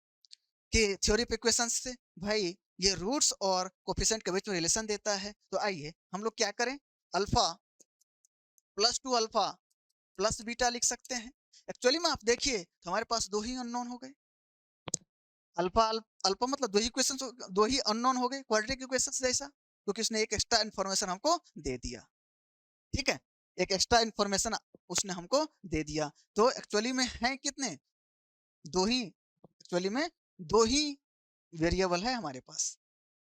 कि थ्योरी ऑफ इक्वेशंस से भाई ये रूट्स और कोफिशिएंट के बीच में रिलेशन देता है। तो आइए हम लोग क्या करें, alpha plus 2 alpha plus beta लिख सकते हैं। एक्चुअली में आप देखिए तो हमारे पास दो ही अननोन हो गए। अल्फा अल्फा मतलब दो ही इक्वेशंस, दो ही अननोन हो गए क्वाड्रेटिक इक्वेशंस जैसा, क्योंकि उसने एक एक्स्ट्रा इन्फॉर्मेशन हमको दे दिया। ठीक है, एक एक्स्ट्रा इन्फॉर्मेशन उसने हमको दे दिया। तो एक्चुअली में है कितने, दो ही, एक्चुअली में दो ही वेरिएबल है हमारे पास,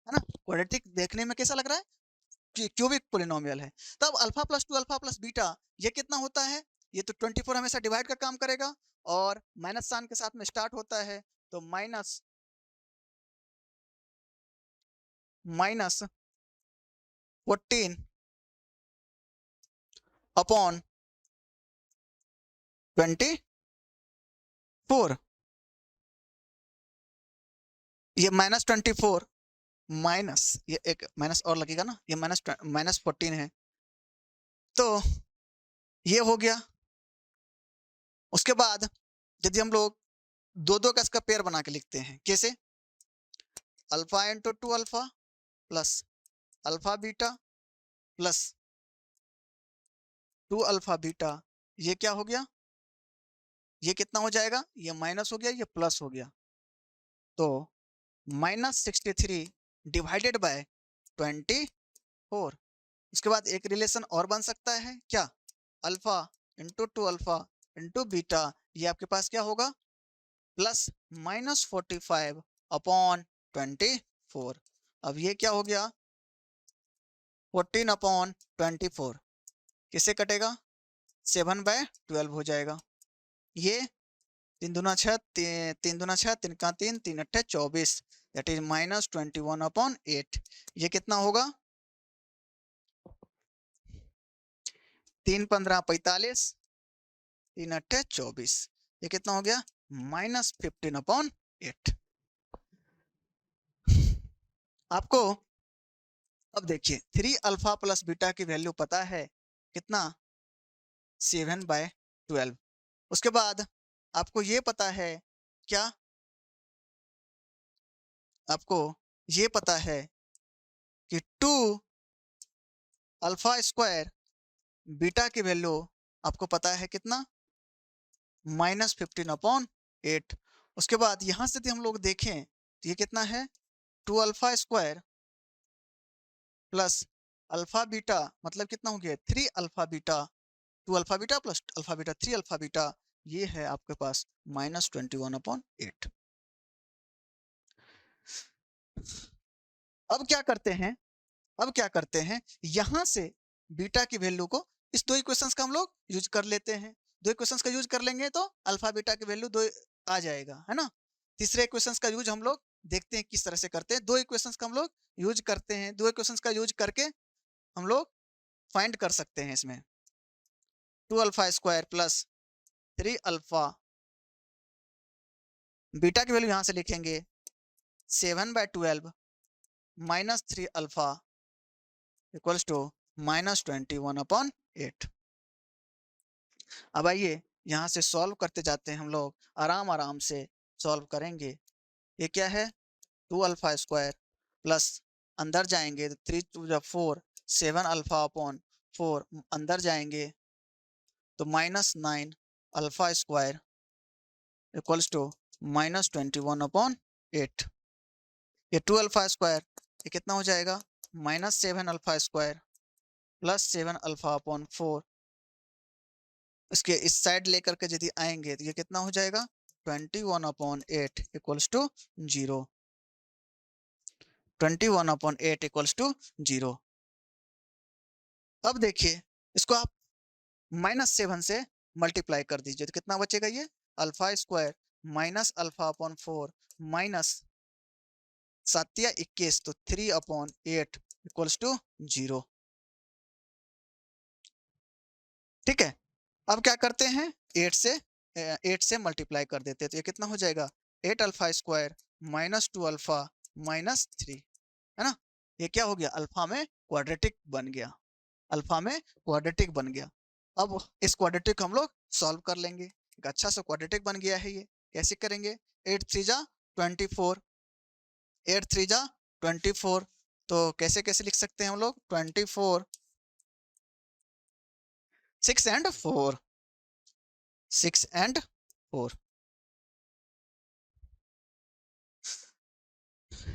है ना। क्वाड्रेटिक देखने में कैसा लग रहा है कि क्यूबिक पोलिनोमियल है। तब alpha plus 2 alpha plus beta ये कितना होता है, ये तो 24 हमेशा डिवाइड का काम करेगा और माइनस साइन के साथ में स्टार्ट होता है। तो माइनस माइनस 14 अपॉन 24, ये -24 माइनस, ये एक माइनस और लगेगा ना, ये -14 है, तो ये हो गया। उसके बाद यदि हम लोग दो दो का इसका पेयर बना के लिखते हैं, कैसे, alpha into 2 alpha plus alpha beta plus 2 alpha beta, ये क्या हो गया, ये कितना हो जाएगा, ये माइनस हो गया, ये प्लस हो गया। तो -63 डिवाइडेड बाय 24, उसके बाद एक रिलेशन और बन सकता है क्या, alpha into 2 alpha into beta, ये आपके पास क्या होगा, प्लस -45 अपॉन 24। अब ये क्या हो गया, 14 अपॉन 24 किससे कटेगा, 7/12 हो जाएगा। ये 3 दूना 6, 3 दूना 6, 3 का 3, 3 अट्ठे 24, दैट इज -21/8। ये कितना होगा, 3 15 45, 3 अट्ठे 24, ये कितना हो गया, -15/8। आपको अब देखिए 3 अल्फा प्लस बीटा की वैल्यू पता है कितना, 7/12। उसके बाद आपको ये पता है क्या, आपको ये पता है कि 2 अल्फा स्क्वायर बीटा की वैल्यू आपको पता है कितना, -15/8। उसके बाद यहां से यदि हम लोग देखें तो ये कितना है, 2 alpha square plus alpha beta, मतलब कितना हो गया, 3 alpha beta, 2 alpha beta plus alpha beta 3 alpha beta, ये है आपके पास -21/8। अब क्या करते हैं, अब क्या करते हैं, यहां से बीटा की वैल्यू को इस दो इक्वेशंस का हम लोग यूज कर लेते हैं। दो इक्वेशंस का यूज कर लेंगे तो अल्फा बीटा की वैल्यू दो आ जाएगा, है ना। तीसरे इक्वेशंस का यूज हम लोग देखते हैं किस तरह से करते हैं। दो इक्वेशंस का हम लोग यूज करते हैं, दो इक्वेशंस का यूज करके हम लोग फाइंड कर सकते हैं इसमें। 2 alpha square plus 3 alpha, beta की वैल्यू यहां से लिखेंगे 7/12 माइनस 3 अल्फा इक्वल्स टू -21/8। अब आइए यहाँ से सॉल्व करते जाते हैं हम लोग, आराम आराम से सॉल्व करेंगे। ये क्या है, 2 अल्फा स्क्वायर प्लस अंदर जाएंगे तो 3 2 4, 7 अल्फा अपॉन 4, अंदर जाएंगे तो -9 अल्फा स्क्वायर इक्वल्स टू -21/8। ये 2 अल्फा स्क्वायर ये कितना हो जाएगा, -7 alpha square plus 7 alpha upon 4, इसके इस साइड लेकर के यदि आएंगे तो ये कितना हो जाएगा, 21/8 इक्वल्स टू 0। 21/8 equals to 0। अब देखिए इसको आप -7 से मल्टीप्लाई कर दीजिए तो कितना बचेगा, ये alpha square minus alpha upon 4 minus 7 या 21 तो 3/8 इक्वल्स टू 0। ठीक है, अब क्या करते हैं, 8 से मल्टीप्लाई कर देते हैं तो ये कितना हो जाएगा, 8 alpha square minus 2 alpha minus 3, है ना। ये क्या हो गया, अल्फा में क्वाड्रेटिक बन गया, अल्फा में क्वाड्रेटिक बन गया। अब इस क्वाड्रेटिक हम लोग सॉल्व कर लेंगे। एक अच्छा सा क्वाड्रेटिक बन गया है ये, कैसे करेंगे, 8 3 जा 24, 8 3 जा 24, तो कैसे कैसे लिख सकते हैं हम लोग, 24 6 and 4, 6 and 4,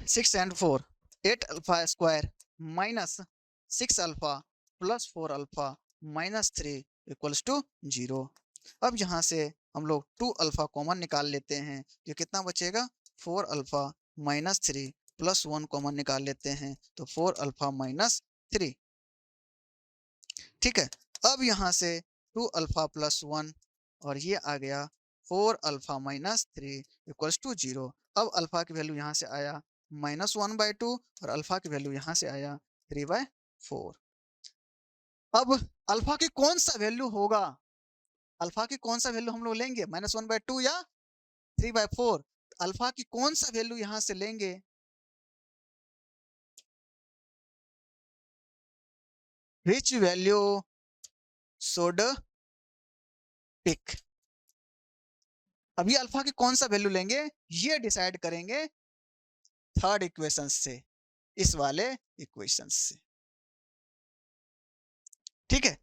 6 and 4, 8 alpha square minus 6 alpha plus 4 alpha minus 3 equals to 0। अब यहाँ से हम लोग 2 अल्फा कॉमन निकाल लेते हैं, ये कितना बचेगा, 4 अल्फा माइनस 3 प्लस 1 कॉमन निकाल लेते हैं तो 4 अल्फा माइनस 3। ठीक है, अब यहाँ से 2 अल्फा प्लस 1 और ये आ गया 4 अल्फा माइनस 3 इक्वल्स टू 0। अब अल्फा की वैल्यू यहाँ से आया -1/2 और अल्फा की वैल्यू यहाँ से आया 3/4। अब अल्फा की कौन सा वैल्यू होगा, अल्फा की कौन सा वैल्यू हम लोग लेंगे, -1/2 या 3/4, अल्फा की कौन सा वैल्यू यहाँ से लेंगे, विच वैल्यू शुड पिक। अभी अल्फा की कौन सा वैल्यू लेंगे ये डिसाइड करेंगे थर्ड इक्वेशन से, इस वाले इक्वेशन से। ठीक है,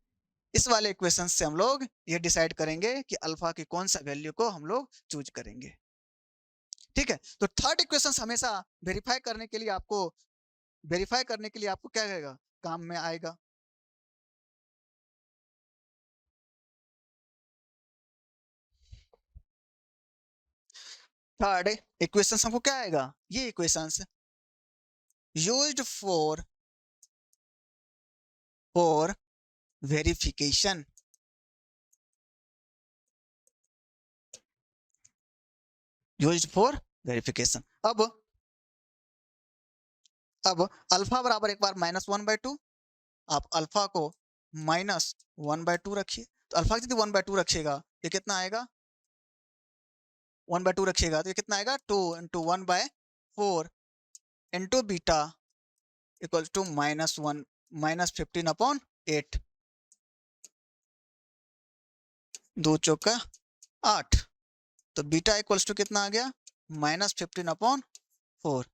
इस वाले इक्वेशन से हम लोग ये डिसाइड करेंगे कि अल्फा की कौन सा वैल्यू को हम लोग चूज करेंगे। ठीक है, तो थर्ड इक्वेशन हमेशा वेरीफाई करने के लिए आपको क्या करेगा, काम में आएगा। थर्ड इक्वेशन हमको क्या आएगा, ये equations used for verification, used for verification. अब अल्फा बराबर एक बार -1/2, आप अल्फा को -1/2 रखिए, तो अल्फा यदि 1/2 रखिएगा ये कितना आएगा, 1/2 रखिएगा तो ये कितना आएगा, 2 into 1/4 into beta equal to -1 -15/8, 2 × 8, तो बीटा इक्वल्स टू कितना आ गया, -15/4।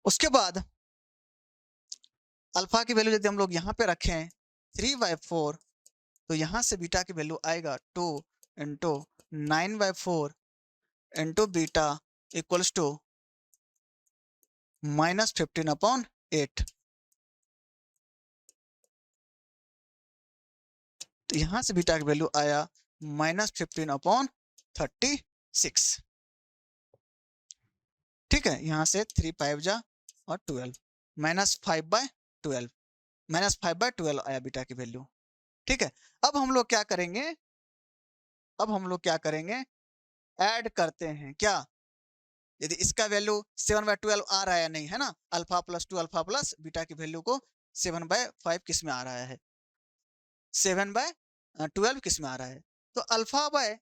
उसके बाद अल्फा की वैल्यू यदि हम लोग यहाँ पे रखें 3/4, तो यहाँ से बीटा की वैल्यू आएगा 2 into 9/4 into beta equals to -15/8। तो यहाँ से बीटा की वैल्यू आया -15/36। ठीक है, यहाँ से 3 5 जा और 12, -5/12, -5/12 आया बीटा की वैल्यू। ठीक है, अब हम लोग क्या करेंगे, ऐड करते हैं क्या, यदि इसका वैल्यू 7/12 आ रहा है या नहीं, है ना, alpha plus 2 alpha plus beta की वैल्यू को 7/5 किस में आ रहा है, 7/12 किस में आ रहा है, तो अल्फा बाय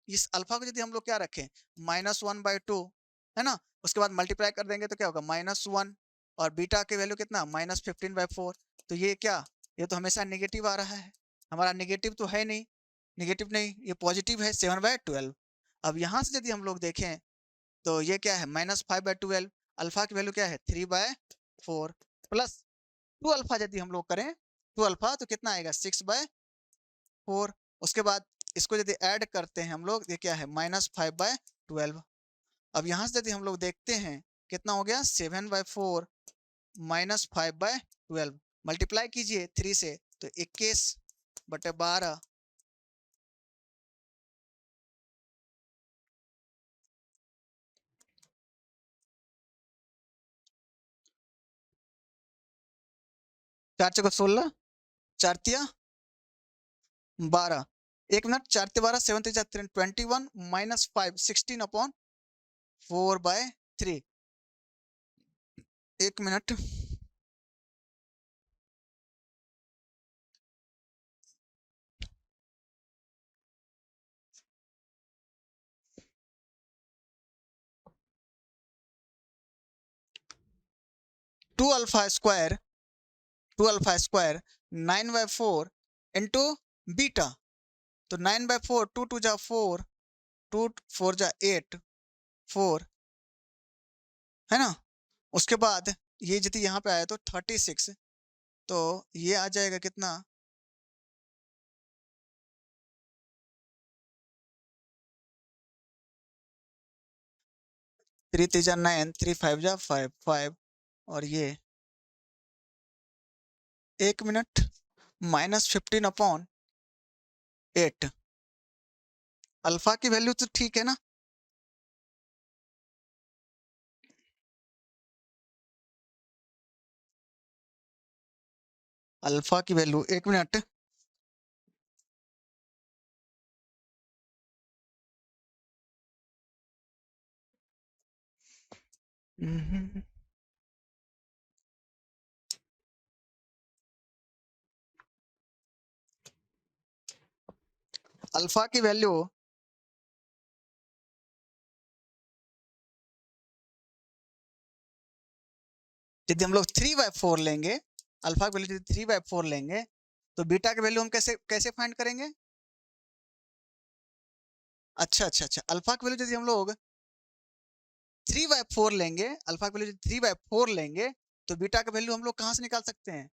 इस अल्फा को यदि हम लोग क्या रखें -1/2, है ना, उसके बाद मल्टीप्लाई कर देंगे तो क्या होगा -1, और बीटा की वैल्यू कितना -15/4, तो ये क्या, ये तो हमेशा नेगेटिव आ रहा है, हमारा नेगेटिव तो है नहीं, नेगेटिव नहीं, ये पॉजिटिव है 7/12। अब यहाँ से यदि हम लोग देखें तो ये क्या है -5/12, अल्फा की वैल्यू क्या है 3/4 प्लस 2 अल्फा यदि हम लोग करें 2 अल्फा तो कितना आएगा 6/4। उसके बाद इसको यदि ऐड करते हैं हम लोग, ये क्या है -5/12। अब यहाँ से यदि हम लोग देखते हैं कितना हो गया 7/4 -5/12, मल्टीप्लाई कीजिए 3 से तो 21/12, चार चौको 16, 4 तिया 12, 1 मिनट, 4 ते 12, 7 3 21 -5 16/4/3, 1 minute. 2 alpha square 9/4 into beta, तो 9/4 2 2 जा 4, 2 4 जा 8, 4, है ना, उसके बाद ये यदि यहाँ पे आया तो 36, तो ये आ जाएगा कितना 3 3 जा 9, 3 5 जा 5 5, और ये 1 मिनट -15/8, अल्फा की वैल्यू तो ठीक है ना, अल्फा की वैल्यू 1 मिनट अल्फा की वैल्यू यदि हम लोग 3/4 लेंगे, अल्फा की वैल्यू यदि 3/4 लेंगे, तो बीटा की वैल्यू हम कैसे कैसे फाइंड करेंगे, अच्छा, अल्फा की वैल्यू यदि हम लोग 3/4 लेंगे, अल्फा की वैल्यू 3/4 लेंगे, तो बीटा का वैल्यू हम लोग कहाँ से निकाल सकते हैं,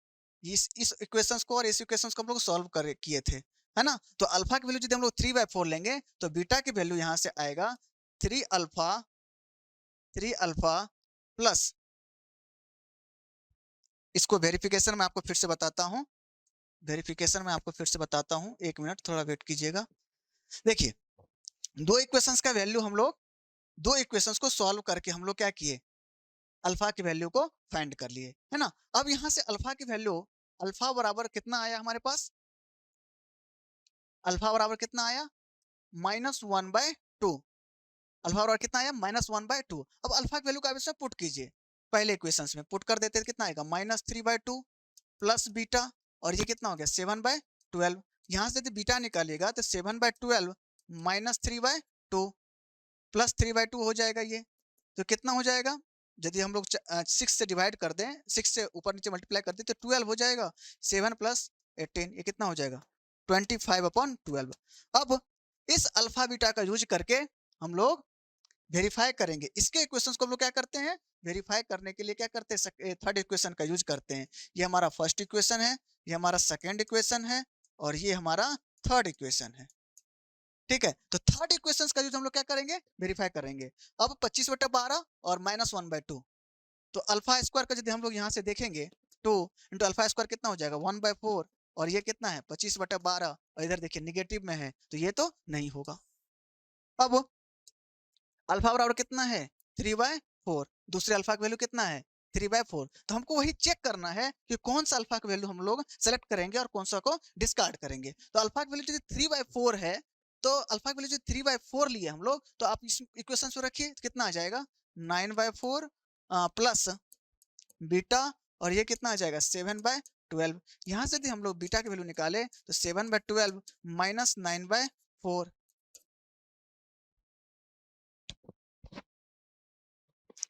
इस इक्वेशंस को और इस इक्वेशंस को हम लोग सॉल्व कर किए थे, है ना, तो अल्फा की वैल्यू यदि हम लोग 3/4 लेंगे तो बीटा की वैल्यू यहाँ से आएगा 3 अल्फा प्लस, इसको वेरिफिकेशन में आपको फिर से बताता हूँ, वेरिफिकेशन में आपको फिर से बताता हूँ, 1 मिनट थोड़ा वेट कीजिएगा। देखिए दो इक्वेशंस का वैल्यू हम लोग, दो इक्वेशंस को सॉल्व करके हम लोग क्या किए, अल्फा की वैल्यू को फाइंड कर लिए, है ना। अब यहाँ से अल्फा की वैल्यू, अल्फा बराबर कितना आया हमारे पास, अल्फा बराबर कितना आया, -1/2। अल्फा बराबर कितना आया, -1/2। अब अल्फा की वैल्यू का इसमें पुट कीजिए, पहले इक्वेशंस में पुट कर देते हैं, कितना आएगा, -3/2 प्लस बीटा, और ये कितना हो गया, 7/12। यहाँ से यदि बीटा निकालिएगा तो 7/12 -3/2 प्लस 3/2 हो जाएगा ये। तो कितना हो जाएगा, यदि हम लोग 6 से डिवाइड कर दें, 6 से ऊपर नीचे मल्टीप्लाई कर दें तो 12 हो जाएगा। 7 + 18 ये कितना हो जाएगा, 25/12। अब इस अल्फा बीटा का यूज करके हम लोग वेरीफाई करेंगे। इसके इक्वेशंस को हम लोग क्या करते हैं, वेरीफाई करने के लिए क्या करते हैं, थर्ड इक्वेशन का यूज करते हैं। ये हमारा फर्स्ट इक्वेशन है, ये हमारा सेकेंड इक्वेशन है, और ये हमारा थर्ड इक्वेशन है। ठीक है, तो थर्ड इक्वेशन का यूज हम लोग क्या करेंगे, वेरीफाई करेंगे। अब 25/12 और -1/2, तो अल्फा स्क्वायर का यदि हम लोग यहाँ से देखेंगे, 2 इंटू अल्फा स्क्वायर कितना हो जाएगा, 1/4, और ये कितना है 25/12, और इधर देखिए निगेटिव में है तो ये तो नहीं होगा। अब अल्फा बराबर कितना है, 3/4, दूसरे अल्फा का वैल्यू कितना है, 3/4। तो हमको वही चेक करना है कि कौन सा अल्फा का वैल्यू हम लोग सेलेक्ट करेंगे और कौन सा को डिस्कार्ड करेंगे। तो अल्फा की वैल्यू यदि 3/4 है, तो अल्फा की वैल्यू यदि 3/4 लिए हम लोग, तो आप इस इक्वेशन में रखिए तो कितना आ जाएगा, 9/4 प्लस बीटा, और ये कितना आ जाएगा, 7/12। यहाँ से यदि हम लोग बीटा की वैल्यू निकाले तो 7/12 -9/4,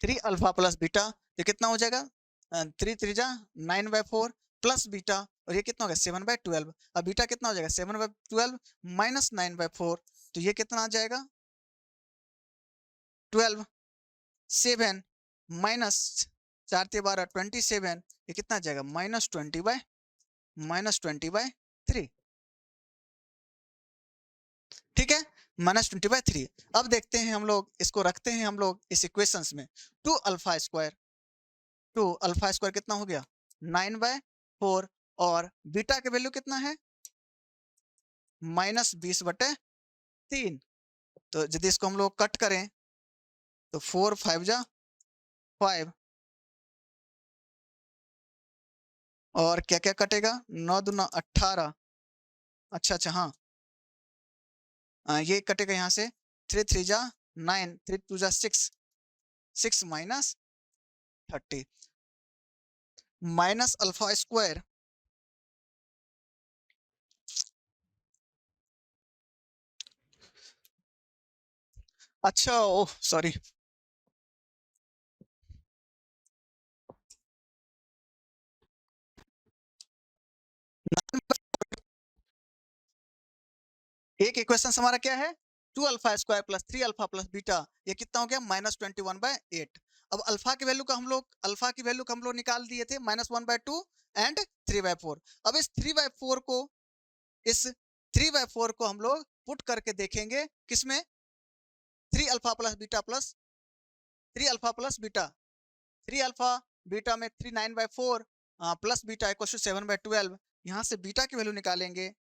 3 अल्फा प्लस बीटा, ये कितना हो जाएगा, 3 3 जा 9/4 प्लस बीटा, और ये कितना हो गया 7/12। अब बीटा कितना हो जाएगा, 7/12 -9/4, तो ये कितना आ जाएगा, 12, 7 माइनस 4 × 12 27, ये कितना आ जाएगा, -20/3। ठीक है, -20/3। अब देखते हैं हम लोग, इसको रखते हैं हम लोग इस इक्वेशंस में, 2 अल्फा स्क्वायर, 2 अल्फा स्क्वायर कितना हो गया, 9/4, और बीटा के वैल्यू कितना है, -20/3। तो यदि इसको हम लोग कट करें तो 4 5 जा 5, और क्या क्या कटेगा, 9 दूना 18, अच्छा अच्छा हाँ, ये कटेगा यहाँ से, 3 3 जा 9, 3 2 जा 6, 6 -30 माइनस अल्फा स्क्वायर, अच्छा ओह सॉरी, एक इक्वेशन हमारा क्या है, 2 alpha square plus 3 alpha plus beta, ये कितना हो गया, -21/8। अब अल्फा की वैल्यू का हम लोग, अल्फा की वैल्यू का हम लोग निकाल दिए थे, -1/2 एंड 3/4। अब इस 3/4 को, इस 3/4 को हम लोग पुट करके देखेंगे किसमें, 3 alpha plus beta plus 3 alpha plus beta, 3 alpha beta में 3 9/4 प्लस बीटा इक्वल टू 7/12। यहाँ से बीटा की वैल्यू निकालेंगे,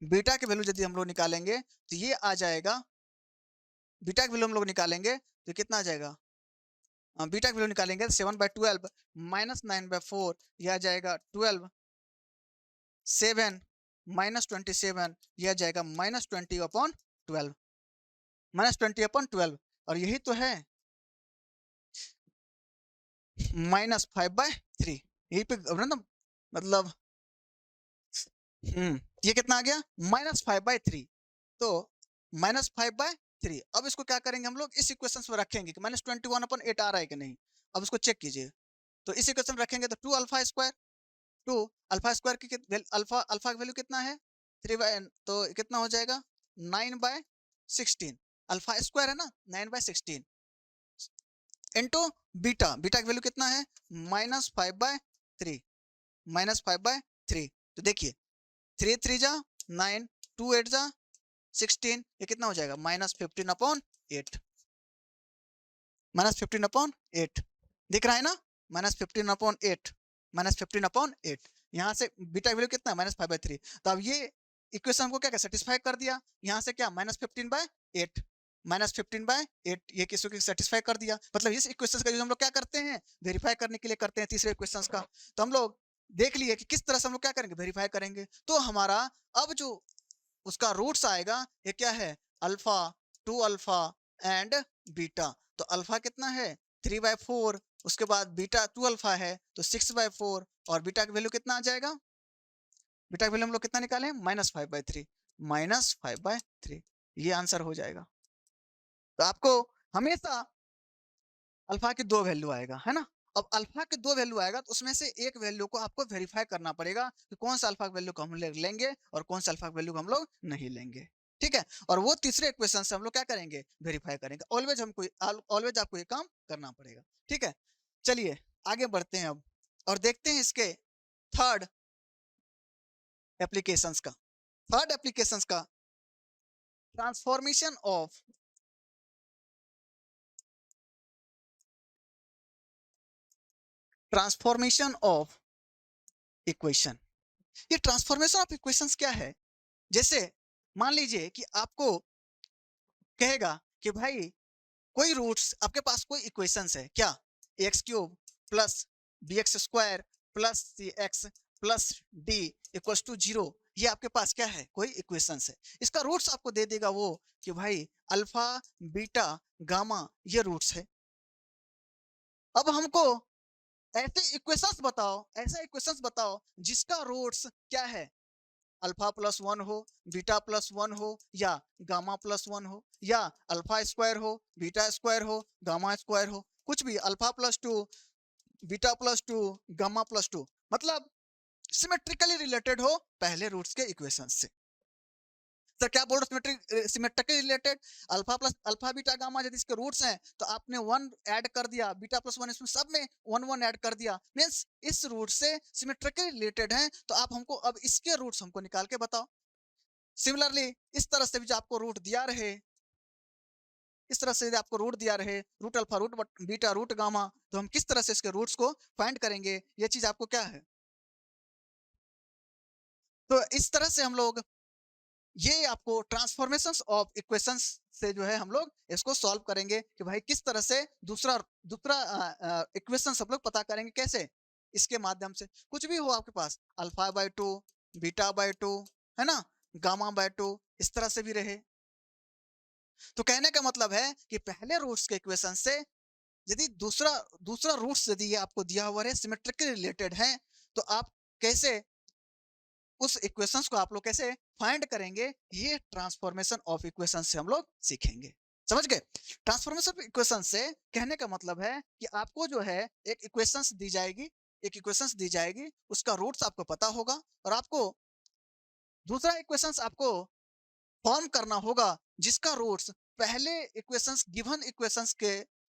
बीटा की वैल्यू यदि हम लोग निकालेंगे तो ये आ जाएगा, बीटा की वैल्यू हम लोग निकालेंगे तो कितना आ जाएगा, बीटा की वैल्यू निकालेंगे 7/12 -9/4, यह आ जाएगा 12, 7 -27, यह आ जाएगा -20/12, -20/12, और यही तो है -5/3, यही पे मतलब ये कितना आ गया, -5/3। तो -5/3, अब इसको क्या करेंगे हम लोग, इस इक्वेशन में रखेंगे कि -21/8 आ रहा है कि नहीं। अब इसको चेक कीजिए, तो इस इक्वेशन में रखेंगे तो 2 अल्फा स्क्वायर, 2 अल्फा स्क्वायर की अल्फा, अल्फा की वैल्यू कितना है, 3 तो कितना हो जाएगा, 9/16, अल्फा स्क्वायर है ना, 9/16 इंटू बीटा, बीटा की वैल्यू कितना है, -5/3, -5/3। तो देखिए 3 3 जा 9, 2 8 जा 16, ये कितना हो जाएगा, -15/8, -15/8 दिख रहा है ना, -15/8, -15/8। यहाँ से बीटा वैल्यू कितना है, -5/3। तो अब ये इक्वेशन को क्या सेटिस्फाई कर दिया, यहाँ से क्या -15/8, -15/8 ये किसी को सेटिस्फाई कर दिया। मतलब इस इक्वेशन का यूज हम लोग क्या करते हैं, वेरीफाई करने के लिए करते हैं तीसरे इक्वेशन का। तो हम लोग देख लिए कि किस तरह से हम लोग क्या करेंगे, वेरीफाई करेंगे। तो हमारा अब जो उसका रूट्स आएगा ये क्या है, अल्फा, 2 अल्फा एंड बीटा। तो अल्फा कितना है 3/4, उसके बाद बीटा 2 अल्फा है तो 6/4, और बीटा की वैल्यू कितना आ जाएगा, बीटा की वैल्यू हम लोग कितना निकालें -5/3, -5/3 ये आंसर हो जाएगा। तो आपको हमेशा अल्फा की 2 वैल्यू आएगा, है ना। अब अल्फा के 2 वैल्यू आएगा तो उसमें से एक वैल्यू को आपको वेरीफाई करना पड़ेगा कि कौन सा अल्फा वैल्यू को हम लेंगे और कौन सा अल्फा वैल्यू को हम लोग नहीं लेंगे, ठीक है। और वो तीसरे इक्वेशन से हम लोग क्या करेंगे, वेरीफाई करेंगे। ऑलवेज आपको ये काम करना पड़ेगा, ठीक है। चलिए आगे बढ़ते हैं अब और देखते हैं इसके थर्ड एप्लीकेशंस का। थर्ड एप्लीकेशंस का ट्रांसफॉर्मेशन ऑफ इक्वेशन। ये ट्रांसफॉर्मेशन ऑफ इक्वेशंस क्या है, जैसे मान लीजिए कि आपको कहेगा कि भाई कोई रूट्स आपके पास कोई इक्वेशंस है क्या, x³ plus bx² plus cx plus d equals to 0, ये आपके पास क्या है, कोई इक्वेशंस है। इसका रूट्स आपको दे देगा वो कि भाई अल्फा, बीटा, गामा ये रूट्स है। अब हमको ऐसे इक्वेशंस बताओ जिसका रूट्स क्या है, अल्फा+1 हो, बीटा+1 हो, या गामा+1 हो, या अल्फा² हो, बीटा² हो, गामा² हो, कुछ भी, अल्फा+2, बीटा+2, गामा+2, मतलब सिमेट्रिकली रिलेटेड हो पहले रूट्स के इक्वेशन से। सर क्या बोल रहे हो, symmetrically related, alpha plus alpha beta gamma यदि इसके रूट्स हैं तो आपने 1 ऐड कर दिया, बीटा+1 इसमें सब में 1 ऐड कर दिया, मींस इस रूट से सिमेट्रिकली रिलेटेड हैं। तो आप हमको अब इसके रूट्स हमको निकाल के बताओ। सिमिलरली इस तरह से भी जो आपको रूट दिया रहे, इस तरह से आपको रूट दिया रहे, root alpha, root beta, root gamma, तो हम किस तरह से इसके रूट्स को फाइंड करेंगे, ये चीज आपको क्या है। तो इस तरह से हम लोग ये आपको ट्रांसफॉर्मेशंस ऑफ इक्वेशंस से जो है हम लोग इसको सॉल्व करेंगे कि भाई किस तरह से दूसरा दूसरा इक्वेशन सब लोग पता करेंगे कैसे, इसके माध्यम से। कुछ भी हो आपके पास, अल्फा/2, बीटा/2, है ना, गामा/2, इस तरह से भी रहे। तो कहने का मतलब है कि पहले रूट्स के इक्वेशन से यदि दूसरा दूसरा रूट्स यदि ये आपको दिया हुआ है सिमेट्रिकली रिलेटेड है, तो आप कैसे उस इक्वेशंस को आप लोग कैसे फाइंड करेंगे, ये ट्रांसफॉर्मेशन ऑफ इक्वेशन से हम लोग सीखेंगे। समझ गए। ट्रांसफॉर्मेशन ऑफ इक्वेशन से कहने का मतलब है कि आपको जो है एक इक्वेशंस दी जाएगी, उसका रूट्स आपको पता होगा, और आपको दूसरा इक्वेशंस आपको फॉर्म करना होगा जिसका रूट्स पहले इक्वेशंस, गिवन इक्वेशंस के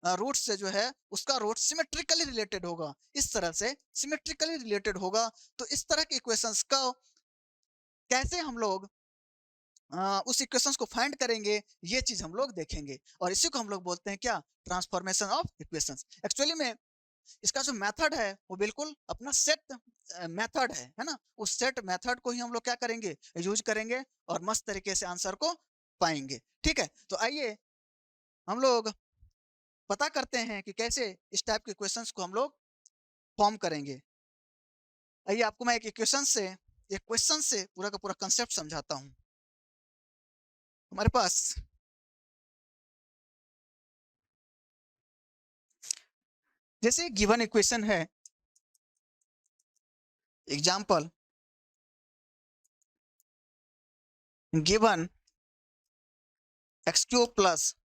रूट से जो है उसका रूट सिमेट्रिकली रिलेटेड होगा। इस तरह से सिमेट्रिकली रिलेटेड होगा। तो इस तरह के इक्वेशंस का कैसे हम लोग उस इक्वेशंस को फाइंड करेंगे, ये चीज हम लोग देखेंगे, और इसी को हम लोग बोलते हैं क्या, ट्रांसफॉर्मेशन ऑफ इक्वेशंस। एक्चुअली में इसका जो मेथड है वो बिल्कुल अपना सेट मेथड है ना। उस सेट मेथड को ही हम लोग क्या करेंगे, यूज करेंगे, और मस्त तरीके से आंसर को पाएंगे। ठीक है, तो आइए हम लोग पता करते हैं कि कैसे इस टाइप के क्वेश्चंस को हम लोग फॉर्म करेंगे। आइए आपको मैं एक क्वेश्चन से पूरा का पूरा कंसेप्ट समझाता हूँ। हमारे पास जैसे गिवन इक्वेशन है, example given x³ plus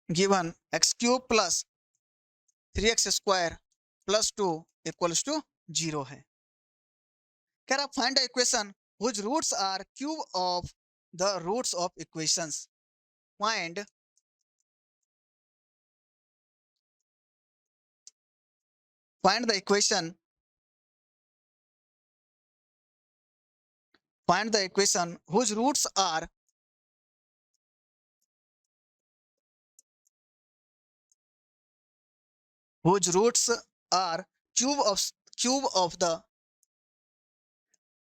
given x³ plus 3x² plus 2 equals to 0 है। कह रहा find the equation which roots are cube of the roots of equations. Find the equation whose roots are cube of cube of the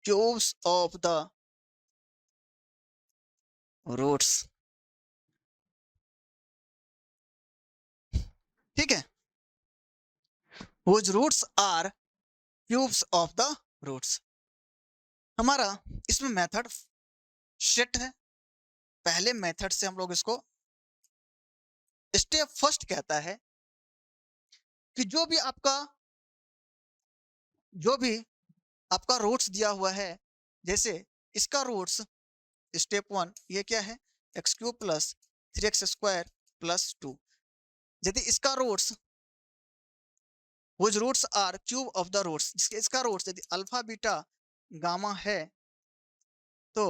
cubes of the roots. ठीक है, whose roots are cubes of the roots। हमारा इसमें मेथड सेट है। पहले मेथड से हम लोग इसको स्टेप फर्स्ट कहता है कि जो भी आपका रूट्स दिया हुआ है, जैसे इसका रूट्स स्टेप वन ये क्या है, x cube plus 3x² plus 2। यदि इसका roots which roots are cube of the roots, जिसके इसका रूट्स यदि अल्फा बीटा गामा है तो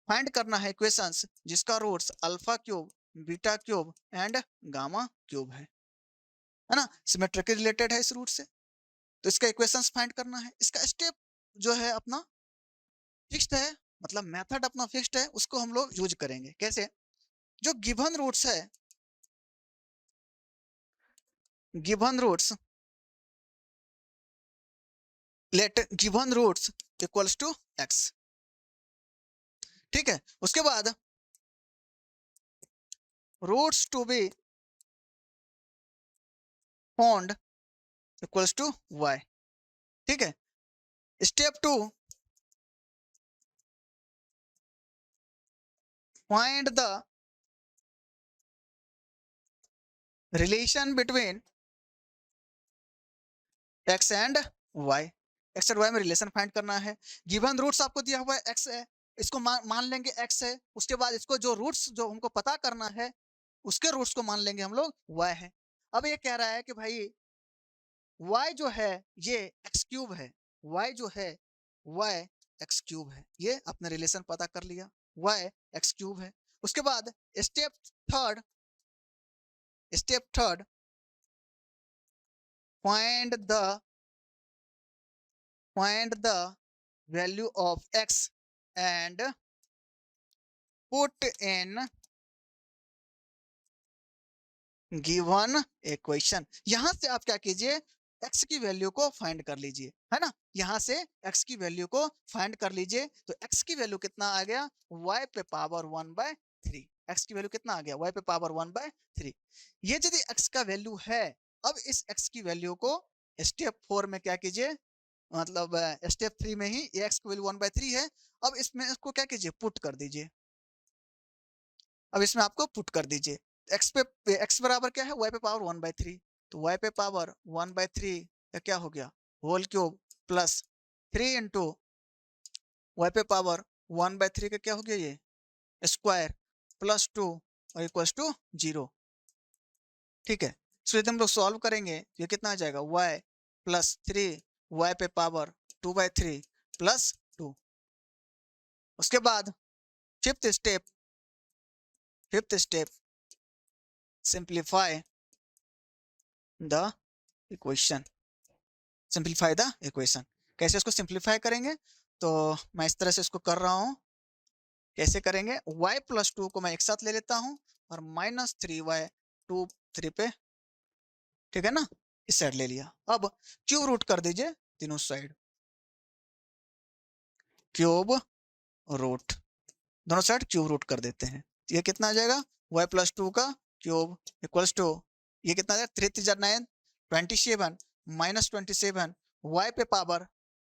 फाइंड करना है इक्वेशंस जिसका roots alpha cube beta cube and gamma cube है ना, सिमेट्रिकली रिलेटेड है इस रूट से। तो इसका इक्वेशंस फाइंड करना है। इसका स्टेप जो है अपना फिक्स्ड है, मतलब मेथड अपना फिक्स्ड है, उसको हम लोग यूज करेंगे। कैसे, जो गिवन रूट्स है, given roots let given roots equals to x. ठीक है, उसके बाद roots to be found equals to y. ठीक है, step to find the relation between x and y. X and y में रिलेशन फाइंड करना है। गिवन रूट्स आपको दिया हुआ है एक्स है, इसको मान लेंगे एक्स है। उसके बाद इसको जो रूट्स जो हमको पता करना है उसके रूट्स को मान लेंगे हम लोग वाई है। अब ये कह रहा है कि भाई y जो है ये एक्स क्यूब है, y जो है y एक्स क्यूब है। ये आपने रिलेशन पता कर लिया, y एक्स क्यूब है। उसके बाद step third find the value of x and put in given equation. यहां से आप क्या कीजिए, x की वैल्यू को फाइंड कर लीजिए, है ना। यहां से x की वैल्यू को फाइंड कर लीजिए। तो x की वैल्यू कितना आ गया, y पे पावर 1/3। x की वैल्यू कितना आ गया, y पे पावर 1/3। ये यदि x का वैल्यू है, अब इस x की वैल्यू को स्टेप 4 में क्या कीजिए, मतलब स्टेप 3 में ही x की वैल्यू 1/3 है। अब इसमें इसको क्या कीजिए, पुट कर दीजिए। अब इसमें आपको पुट कर दीजिए, x बराबर क्या है, y पे पावर 1/3। तो y पे पावर 1/3 का क्या हो गया, whole cube plus 3 into y पे पावर 1/3 का क्या हो गया, ये स्क्वायर प्लस 2 और इक्वल्स टू 0। ठीक है, तो यदि हम लोग सॉल्व करेंगे ये कितना आ जाएगा, y प्लस 3 y पे पावर 2/3 प्लस 2। उसके बाद fifth step simplify the equation. Simplify the equation, कैसे इसको सिंप्लीफाई करेंगे, तो मैं इस तरह से इसको कर रहा हूँ। कैसे करेंगे, y प्लस 2 को मैं एक साथ ले लेता हूँ और -3y 2 3 पे, ठीक है ना, इस साइड ले लिया। अब क्यूब रूट कर दीजिए तीनों साइड, क्यूब रूट, दोनों साइड क्यूब रूट कर देते हैं। ये कितना आ जाएगा, y प्लस 2 का क्यूब इक्वल्स टू, ये कितना आ जाएगा, 3 3 9 27 -27 y पे पावर,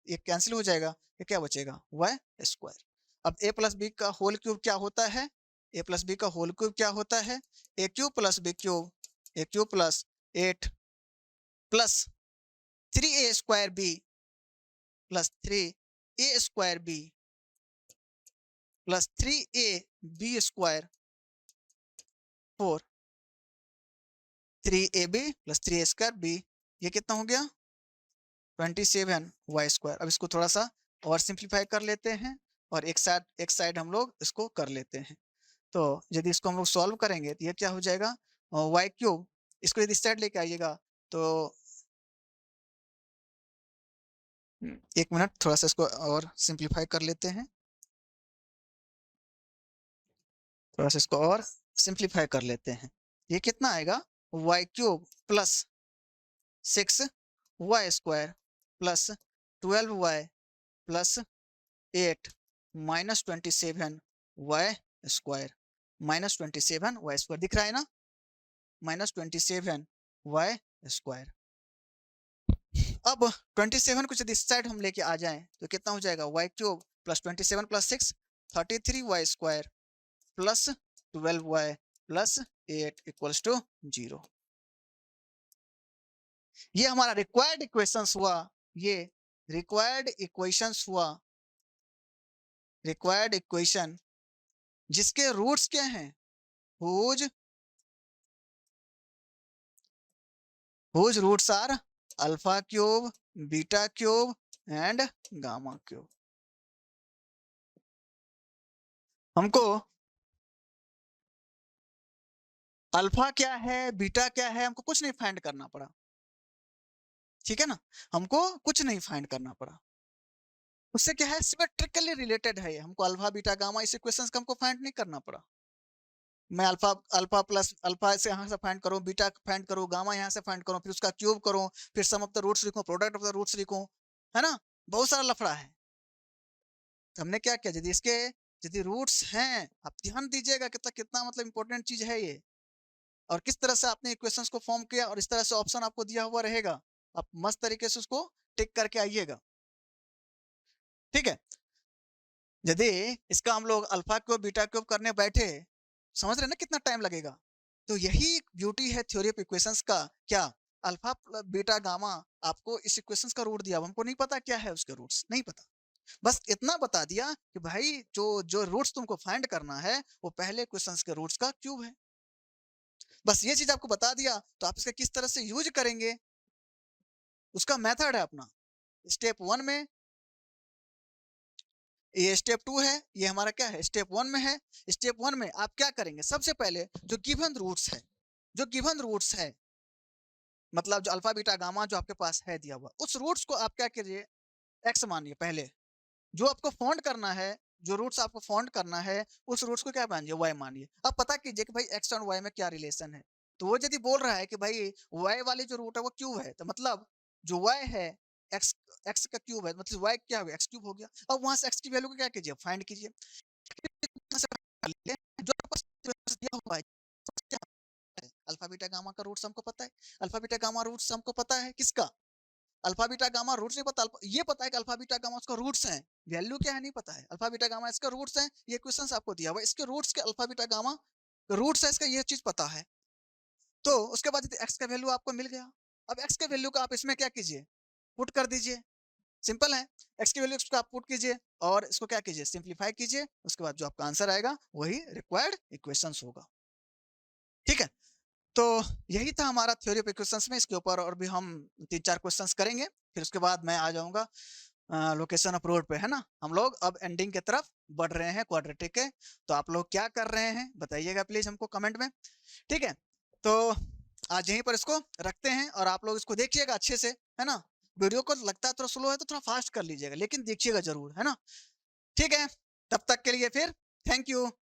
ये कैंसिल हो जाएगा, ये क्या बचेगा, y स्क्वायर। अब a प्लस बी का होल क्यूब क्या होता है, a प्लस बी का होल क्यूब क्या होता है, a cube plus b cube, a cube plus 8 plus 3a² b plus 3a² b plus 3ab² 4 3ab plus 3a² ये कितना हो गया, 27y²। अब इसको थोड़ा सा और सिंप्लीफाई कर लेते हैं और एक साइड हम लोग इसको कर लेते हैं। तो यदि इसको हम लोग सॉल्व करेंगे तो ये क्या हो जाएगा, y³। इसको यदि इस साइड लेके आइएगा तो 1 मिनट, थोड़ा सा इसको और सिंप्लीफाई कर लेते हैं, थोड़ा सा इसको और सिंप्लीफाई कर लेते हैं। ये कितना आएगा, y³ plus 6 y square plus 12y plus 8 minus 27 y square, minus 27 y square दिख रहा है ना, माइनस 27 वाई स्क्वायर। अब 27 को यदि इस साइड हम लेके आ जाएं तो कितना हो जाएगा, y cube plus 27 plus 6 33 y square plus 12y plus 8 equals to 0। ये हमारा रिक्वायर्ड इक्वेशंस हुआ, ये रिक्वायर्ड इक्वेशंस हुआ, रिक्वायर्ड इक्वेशन जिसके रूट्स क्या हैं, whose roots are alpha cube, beta cube and gamma cube. हमको अल्फा क्या है, बीटा क्या है, हमको कुछ नहीं फाइंड करना पड़ा, ठीक है ना, हमको कुछ नहीं फाइंड करना पड़ा। उससे क्या है, सिमेट्रिकली रिलेटेड है, हमको अल्फा बीटा गामा इस इक्वेशंस का हमको फाइंड नहीं करना पड़ा। मैं अल्फा अल्फा प्लस अल्फा से यहाँ से फाइंड करूँ, बीटा फाइंड करूँ, गामा यहाँ से फाइंड करूँ, फिर उसका क्यूब करूँ, फिर सम ऑफ द रूट्स लिखूँ, प्रोडक्ट ऑफ द रूट्स लिखूँ, है ना, बहुत सारा लफड़ा है। तो हमने क्या किया, यदि इसके यदि रूट्स हैं, आप ध्यान दीजिएगा कितना कितना मतलब इंपॉर्टेंट चीज है ये, और किस तरह से आपने इक्वेशंस को फॉर्म किया, और इस तरह से ऑप्शन आपको दिया हुआ रहेगा, आप मस्त तरीके से उसको टिक करके आइएगा, ठीक है। यदि इसका हम लोग अल्फा क्यूब बीटा क्यूब करने बैठे, समझ रहे ना कितना टाइम लगेगा। तो यही ब्यूटी है थ्योरी ऑफ इक्वेशंस का, क्या अल्फा बीटा गामा आपको इस इक्वेशंस का रूट दिया, हमको नहीं पता क्या है उसके रूट्स, नहीं पता, बस इतना बता दिया कि भाई जो जो रूट्स तुमको फाइंड करना है वो पहले क्वेश्चंस के रूट्स का क्यूब है, बस ये चीज आपको बता दिया। तो आप इसका किस तरह से यूज करेंगे उसका मेथड है अपना, स्टेप 1 में, ये स्टेप 2 है, ये हमारा क्या है स्टेप 1 में है। स्टेप 1 में आप क्या करेंगे, सबसे पहले जो गिवन रूट्स है, जो गिवन रूट्स है, मतलब जो अल्फा बीटा गामा जो आपके पास है दिया हुआ, उस रूट्स को आप क्या कीजिए, एक्स मानिए पहले, जो आपको फाउंड करना है, जो रूट्स आपको फाउंड करना है उस रूट्स को क्या मानिए, वाई मानिए। अब पता कीजिए कि भाई एक्स और वाई में क्या रिलेशन है। तो वो यदि बोल रहा है कि भाई वाई वाली जो रूट है वो क्यूब है, तो मतलब जो वाई है एक्स, एक्स का क्यूब है, मतलब वाई क्या होगा, एक्स क्यूब हो गया। अब वहां से एक्स की वैल्यू को क्या कीजिए, फाइंड कीजिए, जो आपको दिया हुआ है अल्फा बीटा गामा का रूट्स हमको पता है, अल्फा बीटा गामा रूट्स हमको पता है किसका, अल्फा बीटा गामा रूट्स नहीं पता, ये पता है कि अल्फा बीटा गामा उसका रूट्स हैं, वैल्यू क्या है नहीं पता है, अल्फा बीटा गामा इसका रूट्स हैं, ये क्वेश्चंस आपको दिया हुआ है, इसके रूट्स के अल्फा बीटा गामा रूट्स है इसका, ये चीज पता है। तो उसके बाद एक्स का वैल्यू आपको मिल गया, अब एक्स के वैल्यू का आप इसमें क्या कीजिए, पुट कर दीजिए, सिंपल है, एक्स की वैल्यू इसको आप पुट कीजिए और इसको क्या कीजिए, सिंप्लीफाई कीजिए, उसके बाद जो आपका आंसर आएगा वही रिक्वायर्ड इक्वेशंस होगा, ठीक है। तो यही था हमारा थ्योरी ऑफ इक्वेशंस में, इसके ऊपर और भी हम 3-4 क्वेश्चंस करेंगे, फिर उसके बाद मैं आ जाऊंगा लोकेशन ऑफ रोड पे, है ना। हम लोग अब एंडिंग की तरफ बढ़ रहे हैं क्वाड्रेटिक के, तो आप लोग क्या कर रहे हैं बताइएगा प्लीज हमको कमेंट में, ठीक है। तो आज यहीं पर इसको रखते हैं और आप लोग इसको देखिएगा अच्छे से, है ना। वीडियो को लगता है थोड़ा स्लो है तो थोड़ा फास्ट कर लीजिएगा, लेकिन देखिएगा जरूर, है ना, ठीक है। तब तक के लिए फिर थैंक यू।